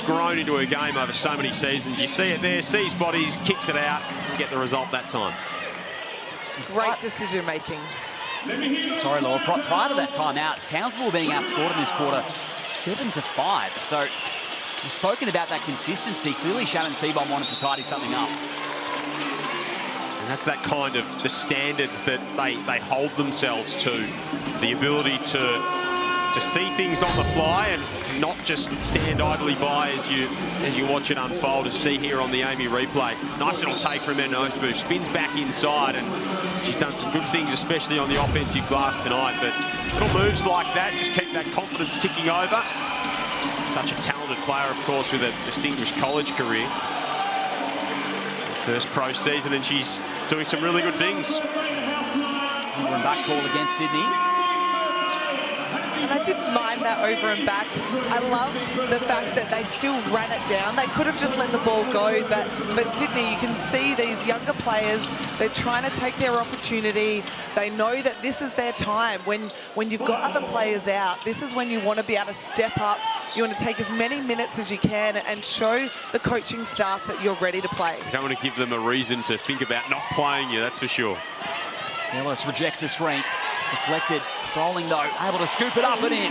grown into her game over so many seasons. You see it there, sees bodies, kicks it out, doesn't get the result that time. Great decision making. Sorry, Laura. Prior to that timeout, Townsville being outscored in this quarter 7-5. So we've spoken about that consistency. Clearly, Shannon Seaborn wanted to tidy something up. And that's that kind of the standards that they hold themselves to. The ability to see things on the fly and not just stand idly by as you watch it unfold. As you see here on the Amy replay, nice little take from her, who spins back inside, and she's done some good things, especially on the offensive glass tonight. But little moves like that just keep that confidence ticking over. Such a talented player, of course, with a distinguished college career. First pro season, and she's doing some really good things. Over and back call against Sydney. And I didn't mind that over and back. I loved the fact that they still ran it down. They could have just let the ball go, but Sydney, you can see these younger players, they're trying to take their opportunity. They know that this is their time. When you've got other players out, this is when you want to be able to step up. You want to take as many minutes as you can and show the coaching staff that you're ready to play. You don't want to give them a reason to think about not playing you, that's for sure. Ellis rejects the screen. Deflected. Froling, though, able to scoop it up and in.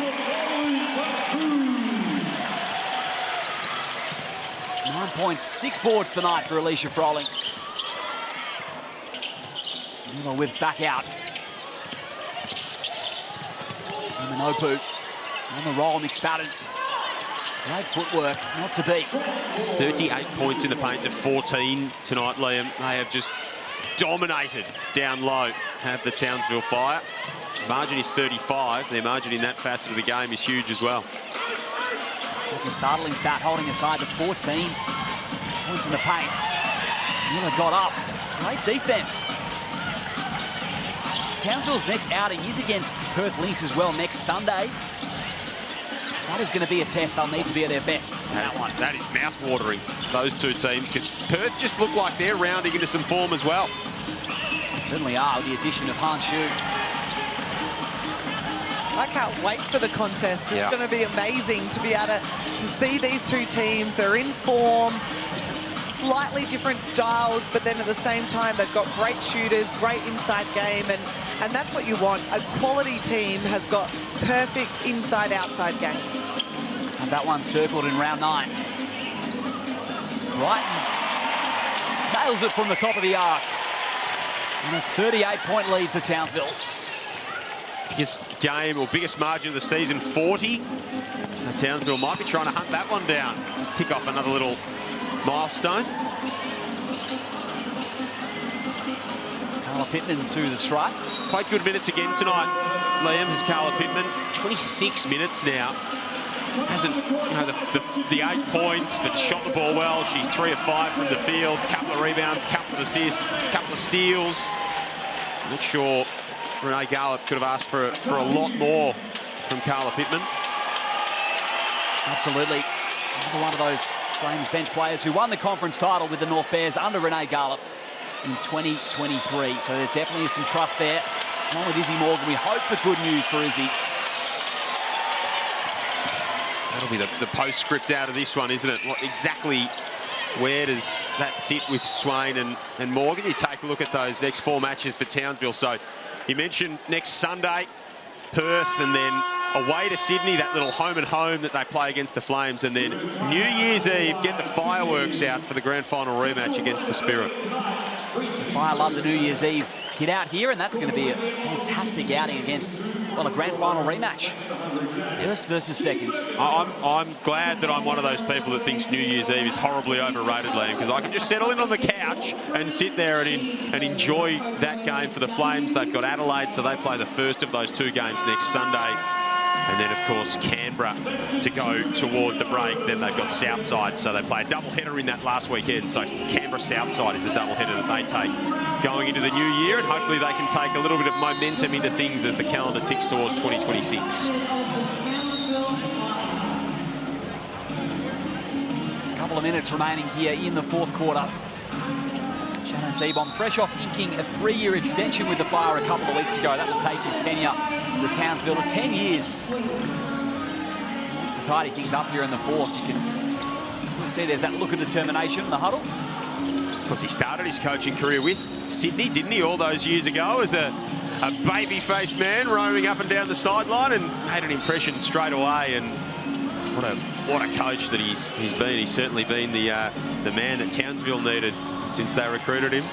9.6 boards tonight for Alicia Froling. Miller whips back out. Imanopu on the roll, McSpadden. Great footwork, not to beat. 38 points in the paint to 14 tonight, Liam. They have just dominated down low, have the Townsville Fire. Margin is 35. Their margin in that facet of the game is huge as well. That's a startling stat, holding aside to 14 points in the paint. Miller got up. Great defense. Townsville's next outing is against Perth Lynx as well next Sunday. That is going to be a test. They'll need to be at their best. That is mouth-watering, those two teams, because Perth just look like they're rounding into some form as well. They certainly are, with the addition of Han Shu. I can't wait for the contest. It's going to be amazing to be able to see these two teams. They're in form, slightly different styles, but then at the same time, they've got great shooters, great inside game, and that's what you want. A quality team has got perfect inside-outside game. Have that one circled in round 9. Crichton nails it from the top of the arc. And a 38-point lead for Townsville. Biggest game or biggest margin of the season, 40. So Townsville might be trying to hunt that one down. Just tick off another little milestone. Carla Pittman to the strike. Played good minutes again tonight, Liam, has Carla Pittman. 26 minutes now. Hasn't, the 8 points, but shot the ball well. She's 3 of 5 from the field. Couple of rebounds, couple of assists, couple of steals. Not sure Rd8 Gallup could have asked for a lot more from Carla Pittman. Absolutely. Another one of those Flames bench players who won the conference title with the North Bears under Rd8 Gallup in 2023. So there definitely is some trust there. Along with Izzy Morgan, we hope for good news for Izzy. That'll be the postscript out of this one, isn't it? Exactly where does that sit with Swain and Morgan? You take a look at those next 4 matches for Townsville. So you mentioned next Sunday, Perth, and then away to Sydney, that little home and home that they play against the Flames, and then New Year's Eve, get the fireworks out for the grand final rematch against the Spirit. The Fire love the New Year's Eve hit out here, and that's going to be a fantastic outing against, well, a grand final rematch. First versus seconds. I'm glad that I'm one of those people that thinks New Year's Eve is horribly overrated, Liam, because I can just settle in on the couch and sit there and enjoy that game for the Flames. They've got Adelaide, so they play the first of those 2 games next Sunday. And then, of course, Canberra to go toward the break. Then they've got Southside, so they play a double-header in that last weekend. So Canberra-Southside is the double-header that they take going into the new year, and hopefully they can take a little bit of momentum into things as the calendar ticks toward 2026. A couple of minutes remaining here in the fourth quarter. Shannon Seebohm, fresh off inking a 3-year extension with the Fire a couple of weeks ago. That will take his tenure with Townsville to 10 years. He wants to tidy things up here in the fourth. You can still see there's that look of determination in the huddle. Of course, he started his coaching career with Sydney, didn't he, all those years ago as a baby-faced man roaming up and down the sideline, and made an impression straight away. And what a coach that he's been. He's certainly been the man that Townsville needed since they recruited him.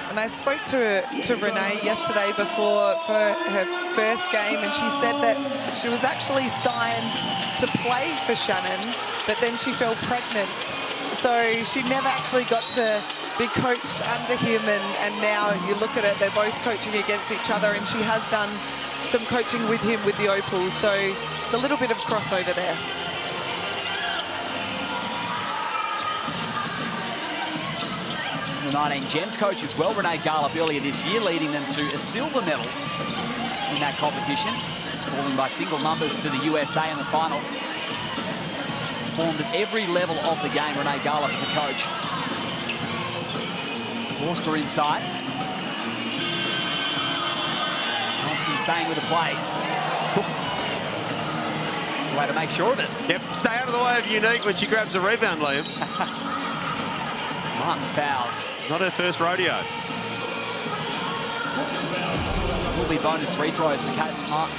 And I spoke to Renee yesterday for her first game, and she said that she was actually signed to play for Shannon, but then she fell pregnant. So she never actually got to be coached under him, and now you look at it, they're both coaching against each other, and she has done some coaching with him with the Opals. So it's a little bit of crossover there. The 19 Gems coach as well, Renee Garlop, earlier this year, leading them to a silver medal in that competition. Just falling by single numbers to the USA in the final. She's performed at every level of the game, Renee Garlop, as a coach. Forced her inside. Thompson staying with the play. It's a way to make sure of it. Yep, stay out of the way of Unique when she grabs a rebound, Liam. Martin's fouls. Not her first rodeo. Will be bonus free throws for Caitlin Martin.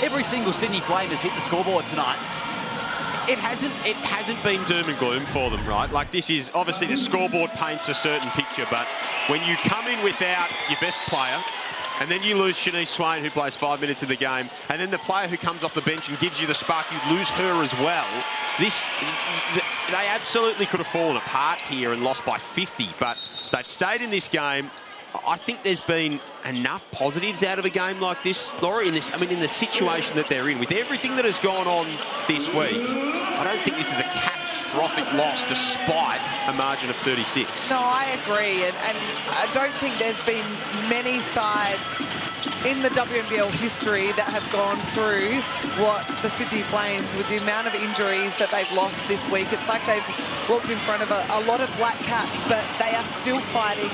Every single Sydney Flame has hit the scoreboard tonight. It hasn't been doom and gloom for them, right? Like, this is obviously the scoreboard paints a certain picture, but when you come in without your best player, and then you lose Shanice Swain, who plays 5 minutes of the game, and then the player who comes off the bench and gives you the spark, you lose her as well. They absolutely could have fallen apart here and lost by 50, but they've stayed in this game. I think there's been enough positives out of a game like this, Laurie, in the situation that they're in. With everything that has gone on this week, I don't think this is a catastrophic loss despite a margin of 36. No, I agree, and I don't think there's been many sides in the WNBL history that have gone through what the Sydney Flames, with the amount of injuries that they've lost this week. It's like they've walked in front of a lot of black cats, but they are still fighting.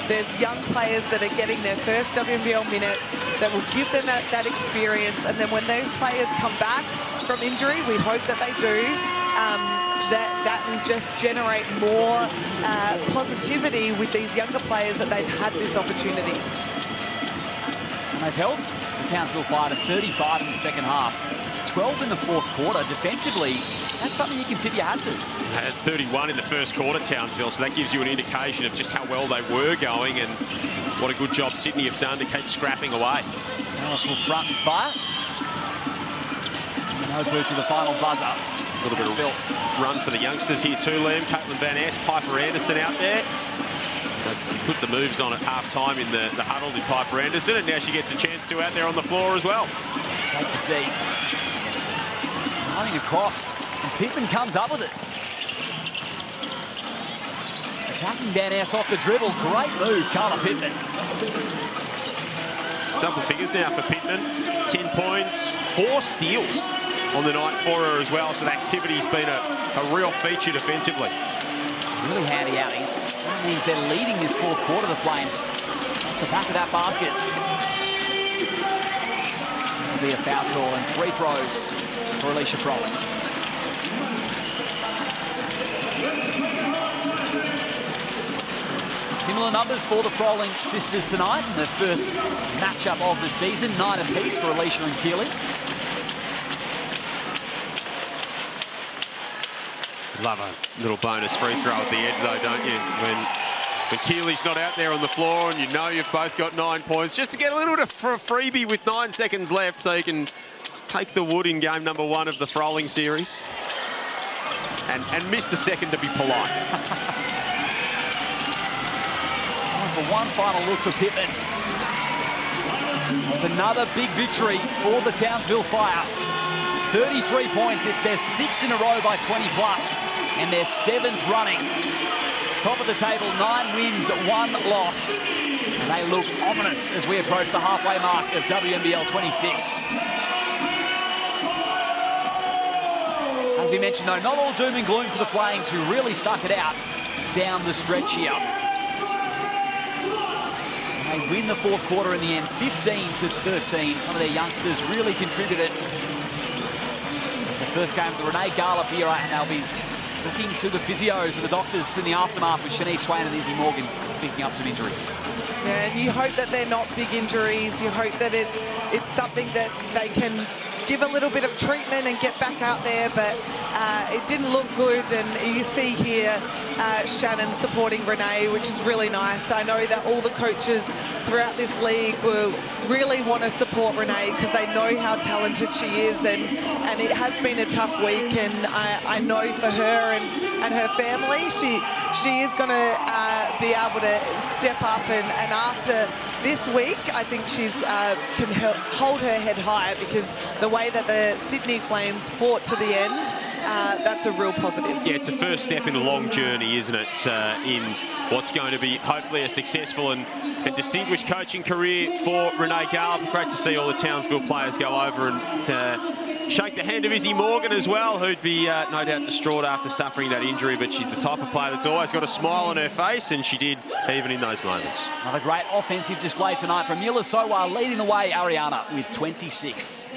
There's young players that are getting their first WNBL minutes that will give them that experience, and then when those players come back from injury, we hope that they do, that will just generate more positivity with these younger players that they've had this opportunity. And they've held the Townsville Fire to 35 in the second half, 12 in the fourth quarter. Defensively, that's something you can tip your hat to. They had 31 in the first quarter, Townsville, so that gives you an indication of just how well they were going and what a good job Sydney have done to keep scrapping away. Alice will front and fire. And Hopu to the final buzzer. A little bit of run for the youngsters here too, Liam. Caitlin Van Ness, Piper Anderson out there. So he put the moves on at half-time in the huddle in Piper Anderson, and now she gets a chance to out there on the floor as well. Great to see. Diving across, and Pittman comes up with it. Attacking Van Ness off the dribble. Great move, Carla Pittman. Double figures now for Pittman. 10 points, 4 steals on the night for her as well. So the activity's been a real feature defensively. Really handy outing. That means they're leading this fourth quarter, the Flames. Off the back of that basket. That'll be a foul call and 3 throws for Alicia Froling. Similar numbers for the Froling sisters tonight in their first matchup of the season. 9 apiece for Alicia and Keeley. Love a little bonus free throw at the end, though, don't you? When Keeley's not out there on the floor and you know you've both got 9 points, just to get a little bit of a freebie with 9 seconds left so you can just take the wood in game number 1 of the Froling series and miss the second to be polite. Time for one final look for Pittman. It's another big victory for the Townsville Fire. 33 points. It's their 6th in a row by 20 plus and their 7th running. Top of the table, 9 wins, 1 loss. And they look ominous as we approach the halfway mark of WNBL 26. As we mentioned, though, not all doom and gloom for the Flames, who really stuck it out down the stretch here. And they win the 4th quarter in the end, 15-13. Some of their youngsters really contributed. It's the first game of the Rd8 Gallup era, and they'll be looking to the physios and the doctors in the aftermath with Shanice Swain and Izzy Morgan picking up some injuries. Yeah, and you hope that they're not big injuries. You hope that it's something that they can give a little bit of treatment and get back out there, but it didn't look good. And you see here Shannon supporting Rd8, which is really nice. I know that all the coaches throughout this league will really want to support Rd8 because they know how talented she is, and it has been a tough week, and I know for her and her family, she is going to be able to step up, and after this week, I think she's can hold her head high, because the way that the Sydney Flames fought to the end, that's a real positive. Yeah, it's a first step in a long journey, isn't it, in what's going to be hopefully a successful and distinguished coaching career for Rd8 Gallup. Great to see all the Townsville players go over and shake the hand of Izzy Morgan as well, who'd be no doubt distraught after suffering that injury, but she's the type of player that's always got a smile on her face, and she did even in those moments. Another great offensive display tonight from Mila Sowa, leading the way, Ariana, with 26.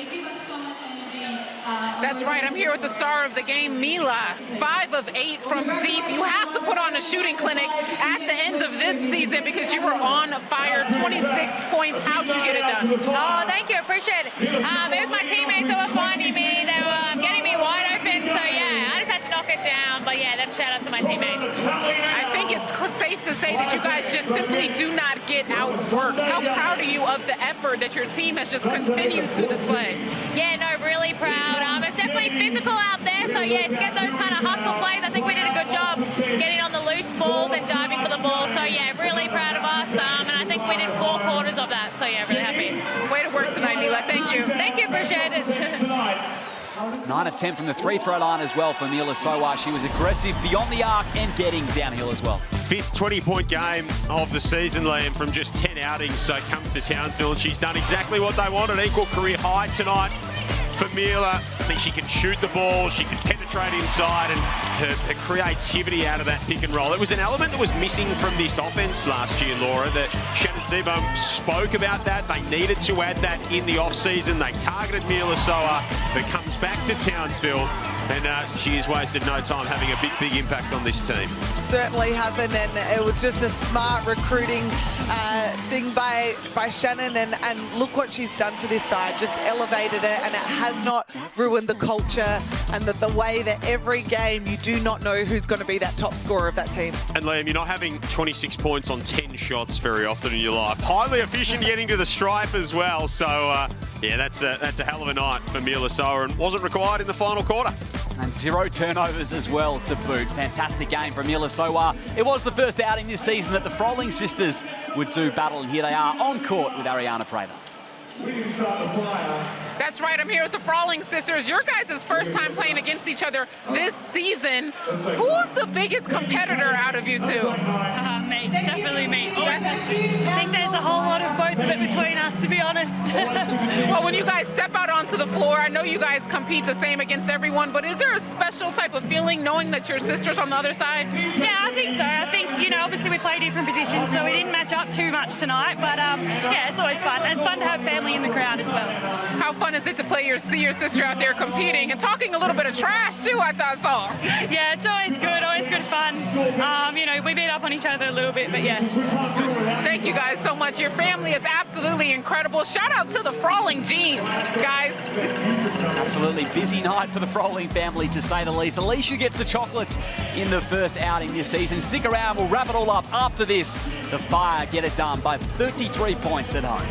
That's right, I'm here with the star of the game, Mila. 5 of 8 from deep. You have to put on a shooting clinic at the end of this season because you were on fire. 26 points. How'd you get it done? Oh, thank you, appreciate it. It was my teammates who were finding me. They were getting me wide open, so yeah, I just had to knock it down. But yeah, that's shout out to my teammates. I think it's safe to say that you guys just simply do not get outworked. How proud are you of the effort that your team has just continued to display? Yeah, no, really proud. It's definitely physical out there, so yeah, to get those kind of hustle plays, I think we did a good job getting on the loose balls and diving for the ball. So yeah, really proud of us, and I think we did 4 quarters of that. So yeah, really happy. Way to work tonight, Mila. Thank you. Thank you, appreciate it. 9 of 10 from the 3-throw line as well for Mila Sowa. She was aggressive beyond the arc and getting downhill as well. 5th 20-point game of the season, Liam, from just 10 outings. So it comes to Townsville, and she's done exactly what they wanted. Equal career high tonight for Mila. I think she can shoot the ball, she can penetrate inside, and her creativity out of that pick and roll. It was an element that was missing from this offense last year, Laura, that Shannon Seabohm spoke about that. They needed to add that in the off-season. They targeted Mila Sowa, who comes back to Townsville, and she has wasted no time having a big impact on this team. Certainly hasn't, and it was just a smart recruiting thing by Shannon, and look what she's done for this side, just elevated it, and it has not ruined the culture and the way that every game you do not know who's going to be that top scorer of that team. And Liam, you're not having 26 points on 10 shots very often in your life. Highly efficient getting to the stripe as well, so yeah, that's a hell of a night for Mila Sowa, and wasn't required in the final quarter. And 0 turnovers as well to boot. Fantastic game from Mila Sowa. It was the first outing this season that the Froling sisters would do battle, and here they are on court with Ariana Prather. That's right, I'm here with the Froling sisters. Your guys' first time playing against each other this season. Who's the biggest competitor out of you two? Me, definitely me. I think there's a whole lot of both of it between us, to be honest. Well, when you guys step out onto the floor, I know you guys compete the same against everyone, but is there a special type of feeling knowing that your sister's on the other side? Yeah, I think so. I think, you know, obviously we play different positions, so we didn't match up too much tonight, but yeah, it's always fun. And it's fun to have family in the crowd as well. How fun is it to see your sister out there competing and talking a little bit of trash too, I saw? Yeah, it's always good fun. You know, we beat up on each other a little bit, but yeah, it's good. Thank you guys so much. Your family is absolutely incredible. Shout out to the Froling Jeans, guys. Absolutely busy night for the Froling family, to say the least. Alicia gets the chocolates in the first outing this season. Stick around, we'll wrap it all up after this. The Fire get it done by 33 points at home.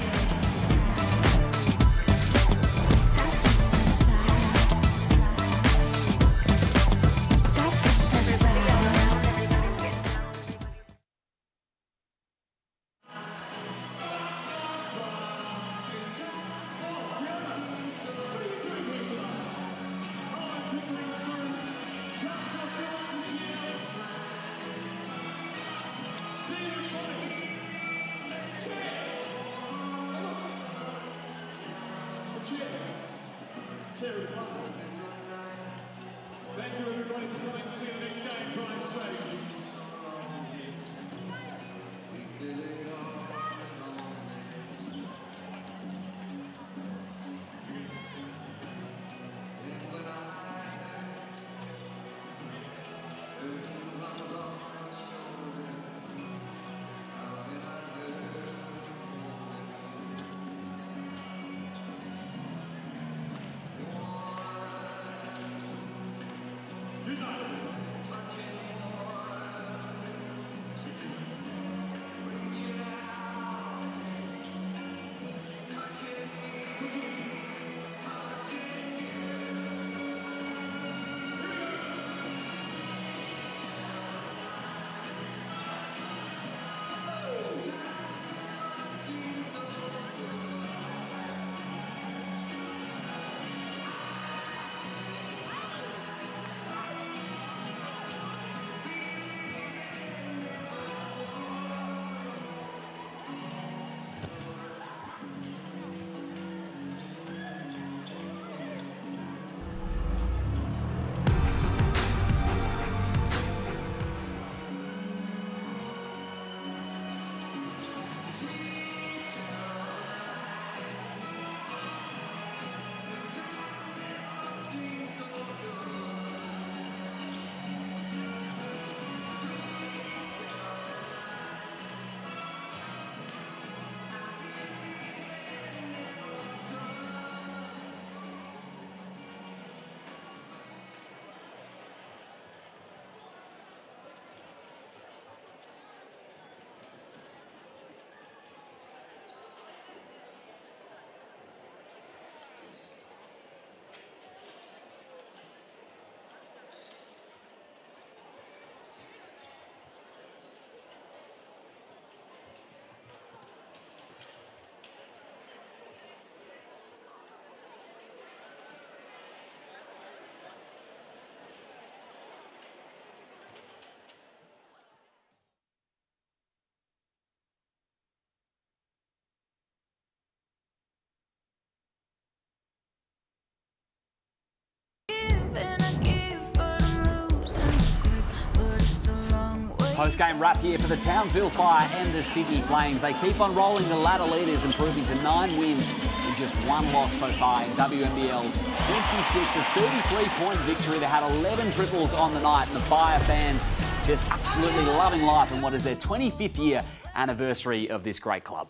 Post-game wrap here for the Townsville Fire and the Sydney Flames. They keep on rolling the ladder leaders, improving to 9 wins and just 1 loss so far in WNBL 26, a 33-point victory. They had 11 triples on the night, and the Fire fans just absolutely loving life in what is their 25th year anniversary of this great club.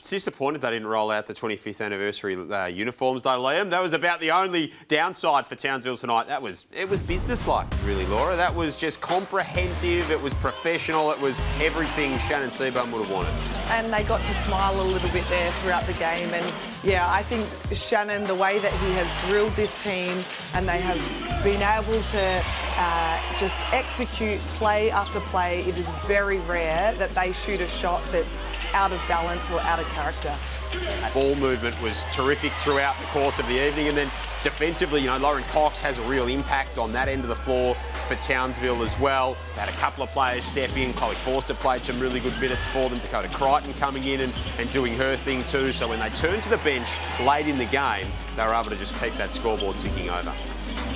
Disappointed they didn't roll out the 25th anniversary uniforms though, Liam. That was about the only downside for Townsville tonight. It was businesslike, really, Laura. That was just comprehensive. It was professional. It was everything Shannon Seaborn would have wanted. And they got to smile a little bit there throughout the game. And yeah, I think Shannon, the way that he has drilled this team and they have been able to just execute play after play, it is very rare that they shoot a shot that's out of balance or out of character. Ball movement was terrific throughout the course of the evening, and then defensively, you know, Lauren Cox has a real impact on that end of the floor for Townsville as well. They had a couple of players step in. Chloe Forster played some really good minutes for them. Dakota Crichton coming in and doing her thing too. So when they turned to the bench late in the game, they were able to just keep that scoreboard ticking over.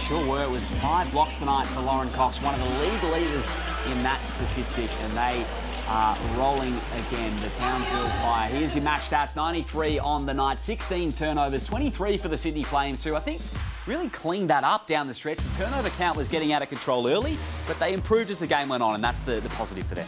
Sure were. It was 5 blocks tonight for Lauren Cox, one of the league leaders in that statistic, and they are rolling again, the Townsville Fire. Here's your match stats: 93 on the night, 16 turnovers, 23 for the Sydney Flames, who I think really cleaned that up down the stretch. The turnover count was getting out of control early, but they improved as the game went on, and that's the positive for them.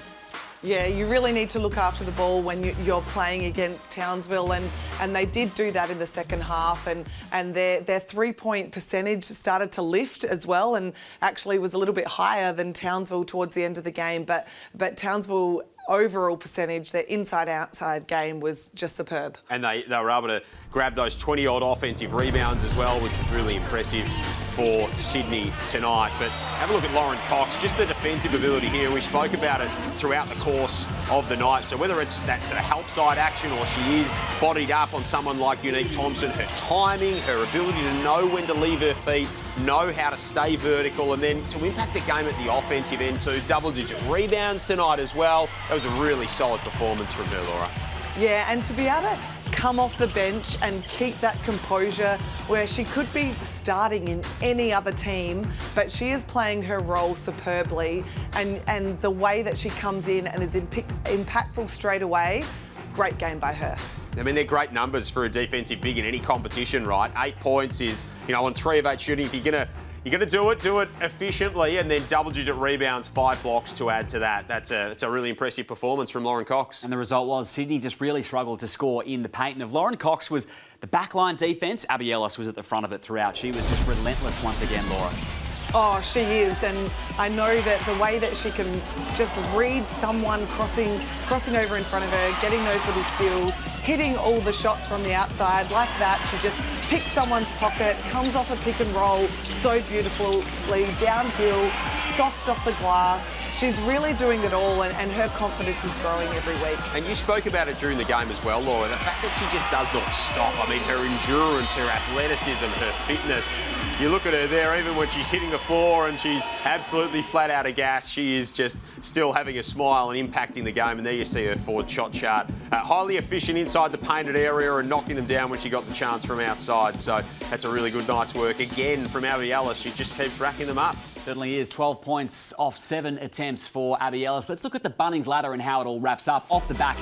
Yeah, you really need to look after the ball when you're playing against Townsville, and they did do that in the second half, and their three-point percentage started to lift as well, and actually was a little bit higher than Townsville towards the end of the game, but Townsville overall percentage, their inside-outside game was just superb. And they were able to grab those 20-odd offensive rebounds as well, which was really impressive for Sydney tonight. But have a look at Lauren Cox, just the defensive ability here. We spoke about it throughout the course of the night. So whether it's that sort of help side action or she is bodied up on someone like Unique Thompson, her timing, her ability to know when to leave her feet, know how to stay vertical, and then to impact the game at the offensive end too. Double-digit rebounds tonight as well. That was a really solid performance from her, Laura. Yeah, and to be able to come off the bench and keep that composure where she could be starting in any other team, but she is playing her role superbly, and the way that she comes in and is impactful straight away, great game by her. I mean, they're great numbers for a defensive big in any competition, right? 8 points is, on 3 of 8 shooting. If you're gonna do it efficiently, and then double-digit rebounds, 5 blocks to add to that. That's a really impressive performance from Lauren Cox. And the result was Sydney just really struggled to score in the paint. And if Lauren Cox was the backline defence, Abby Ellis was at the front of it throughout. She was just relentless once again, Laura. Oh, she is, and I know that the way that she can just read someone crossing over in front of her, getting those little steals, hitting all the shots from the outside like that. She just picks someone's pocket, comes off a pick and roll so beautifully, downhill, soft off the glass. She's really doing it all, and her confidence is growing every week. And you spoke about it during the game as well, Laura. The fact that she just does not stop. I mean, her endurance, her athleticism, her fitness. You look at her there, even when she's hitting the floor and she's absolutely flat out of gas, she is just still having a smile and impacting the game. And there you see her forward shot chart. Highly efficient inside the painted area and knocking them down when she got the chance from outside. So that's a really good night's work again from Abby Ellis. She just keeps racking them up. Certainly is. 12 points off 7 attempts for Abby Ellis. Let's look at the Bunnings ladder and how it all wraps up off the back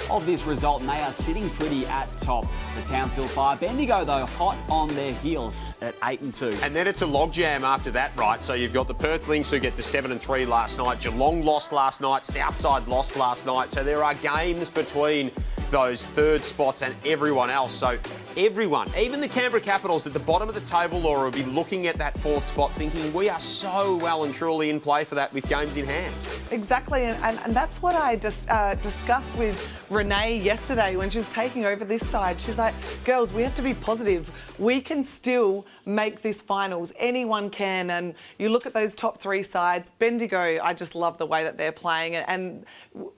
of this result. And they are sitting pretty at top. The Townsville Fire. Bendigo, though, hot on their heels at 8-2. And then it's a logjam after that, right? So you've got the Perth Lynx who get to 7-3 last night. Geelong lost last night. Southside lost last night. So there are games between those third spots and everyone else. So everyone, even the Canberra Capitals at the bottom of the table, Laura, will be looking at that 4th spot thinking we are so well and truly in play for that with games in hand. Exactly, and that's what I just discussed with Renee yesterday when she was taking over this side. She's like, girls, we have to be positive. We can still make this finals. Anyone can. And you look at those top 3 sides. Bendigo, I just love the way that they're playing. And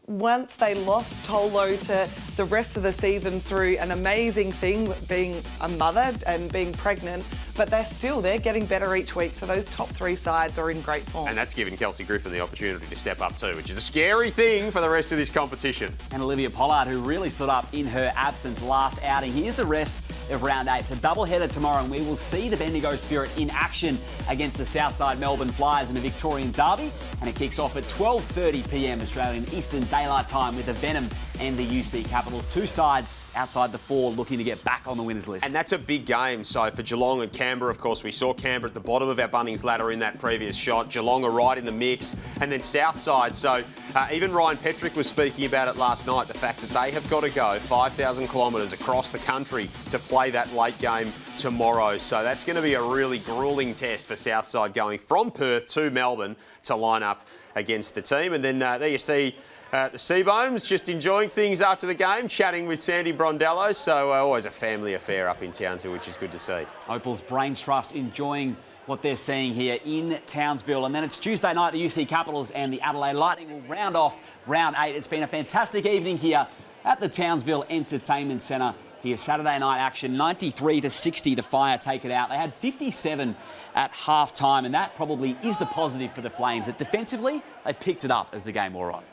once they lost Tolo to the rest of the season through an amazing thing, being a mother and being pregnant, but they're getting better each week. So those top 3 sides are in great form. And that's given Kelsey Griffin the opportunity to step up too, which is a scary thing for the rest of this competition. And Olivia Pollard, who really stood up in her absence last outing. Here's the rest of round 8. It's a doubleheader tomorrow, and we will see the Bendigo Spirit in action against the Southside Melbourne Flyers in a Victorian derby. And it kicks off at 12:30 p.m. Australian Eastern Daylight Time with the Venom and the UC Capitals. 2 sides outside the 4 looking to get back on the winners list. And that's a big game. So for Geelong and Canberra, of course, we saw Canberra at the bottom of our Bunnings ladder in that previous shot. Geelong are right in the mix. And then Southside. So even Ryan Petrick was speaking about it last night, the fact that they have got to go 5,000 kilometres across the country to play that late game tomorrow. So that's going to be a really gruelling test for Southside going from Perth to Melbourne to line up against the team. And then there you see the Seabones just enjoying things after the game, chatting with Sandy Brondello. So always a family affair up in Townsville, which is good to see. Opal's Brains Trust enjoying what they're seeing here in Townsville. And then it's Tuesday night. The UC Capitals and the Adelaide Lightning will round off round 8. It's been a fantastic evening here at the Townsville Entertainment Centre. For your Saturday night action, 93-60, the Fire take it out. They had 57 at half-time, and that probably is the positive for the Flames, that defensively, they picked it up as the game wore on.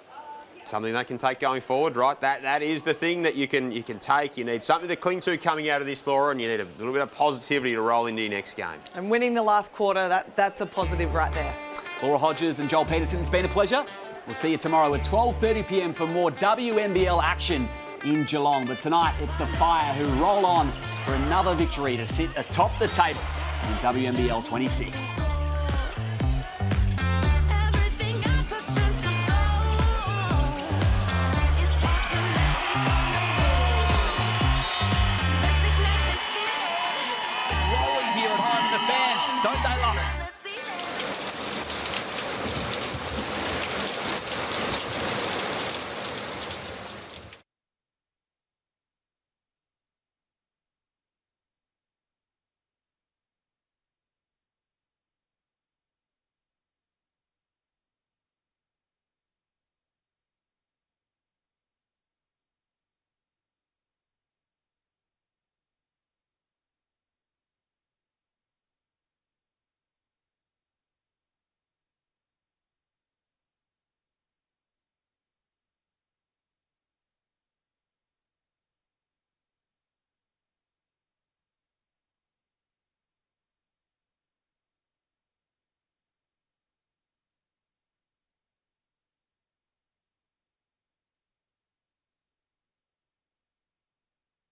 Something they can take going forward, right? That is the thing that you can take. You need something to cling to coming out of this, Laura, and you need a little bit of positivity to roll into your next game. And winning the last quarter, that's a positive right there. Laura Hodges and Joel Peterson, it's been a pleasure. We'll see you tomorrow at 12:30 p.m. for more WNBL action in Geelong. But tonight, it's the Fire who roll on for another victory to sit atop the table in WNBL 26.